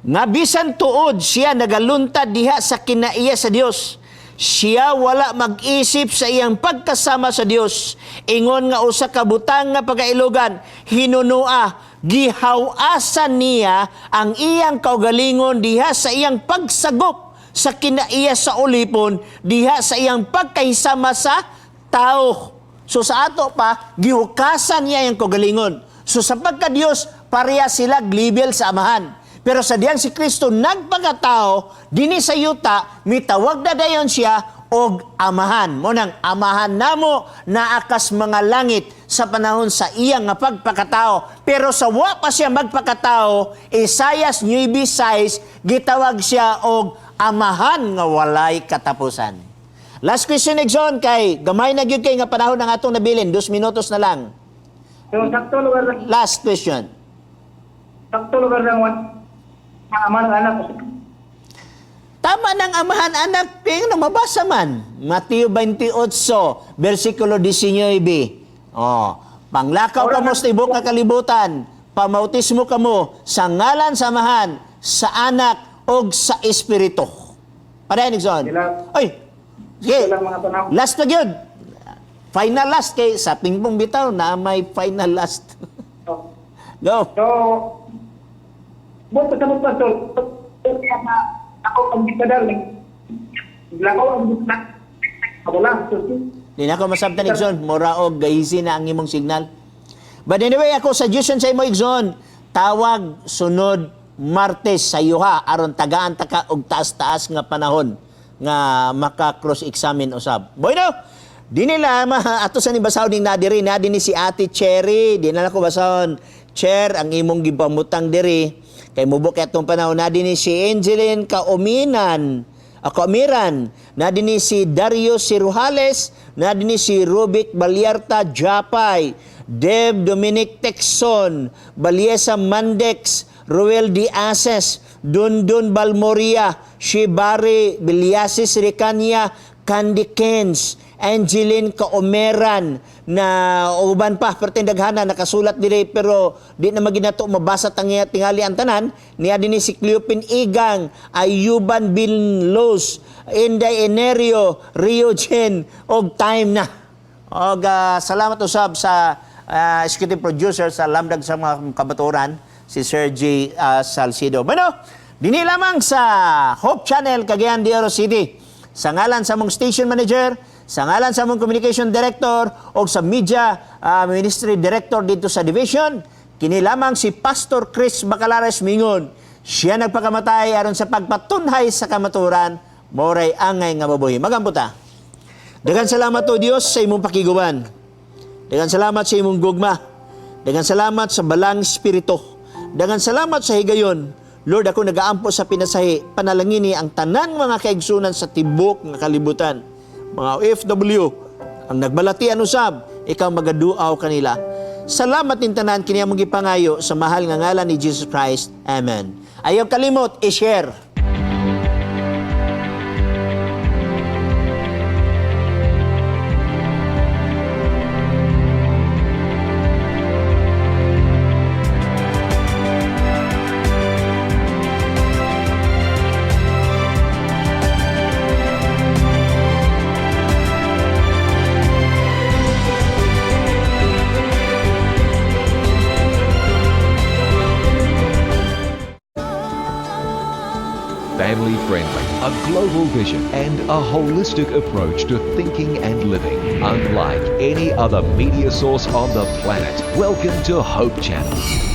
Nga bisan tuod siya nagaluntad diha sa kinaiya sa Dios, siya wala mag-isip sa iyang pagkasama sa Dios. Ingon nga usa ka butang nga pagailogan, hinunua, gihawasan niya ang iyang kaugalingon diha sa iyang pagsagop sa kinaiya sa ulipon, diha sa iyang pagkahisama sa tao. So sa ato pa, gihukasan niya yung kaugalingon. So sa pagka-Diyos, pareha sila level sa amahan. Pero sa diyan si Kristo nagpagkatao, dini sa yuta, mitawag na dayon siya og amahan. Munang amahan namo na akas mga langit sa panahon sa iyang nga pagpakatao. Pero sa wa pa siya magpakatao, Isaias 9:6 gitawag siya og amahan nga walay katapusan. Last question Exxon kay gamay na gyud kay nga panahon ng atong nabilin, 2 minutos na lang. So, sakto lugar lang. Last question. Sakto lugar lang. Ang ama ng anak ko. Tama ng amahan anak, pero mabasa man. Mateo 28, versikulo 19. Panglakaw ka mo sa tibok nga kalibutan, pamautismo ka mo sa ngalan sa amahan, sa anak, o sa espiritu. Parehan, Nixon. Oy, sige, Ito lang mga panahon. last na yun. Final last kay sa pingpong bitaw na may final last. So, Go. buto sa mga pastor, ako ang gitadal. Lakaw ang gitna. Ako lang. Di na ako masabtan, Igson. Mura o gahisi na ang imong signal. But anyway, ako suggestion sa imo, Igson, tawag sunod Martes sa yuha aron tagaan taka og taas-taas nga panahon nga maka-cross-examine usab. Bueno, di nila ato sa ni basahon ning nadiri ni si Ate Cherry, di na ko basahon. Chair ang imong gipamutang diri kay mubok atong panahon na ni si Angeline Kaomiran, na din si Dario Sirujales, na din si Rubik Balyarta Japay, Deb Dominic Texon, Baliesa Mandex, Ruel Diases, Dundun Balmoria, Shibari Biliasis Ricania, Candy Kens, Angeline Kaomeran, na uban pa pertindaghanan nakasulat dire pero di na maginato mabasa tingali ang tanan niya dinhi si Cleopin Igang, Ayuban Binlos, Inday Enerio, Rio Jen og time na. Og salamat usab sa executive producer sa Lamdag sa mga kabaturan si Sir J. Salcido. Bueno, dinhi lamang sa Hope Channel Cagayan de Oro City. Sa ngalan sa mong station manager, sa ngalan sa mong communication director o sa media ministry director dito sa division, kini lamang si Pastor Chris Bacalares Mingon. Siya nagpakamatay aron sa pagpatunhay sa kamaturan, moray angay nga mabuhi. Magamputa. Daghang salamat o Dios sa imong pakiguban. Daghang salamat sa imong gugma. Daghang salamat sa balang espiritu. Daghang salamat sa higayon. Lord, ako nagaampo sa pinasahi, panalangini ang tanan mga kaigsunan sa tibok nga kalibutan. Mga OFW, ang nagbalatian usab, ikaw magaduaw kanila. Salamat din tanan kini among gipangayo sa mahal nga ngalan ni Jesus Christ. Amen. Ayaw kalimot, i-share. Family-friendly, a global vision, and a holistic approach to thinking and living. Unlike any other media source on the planet, welcome to Hope Channel.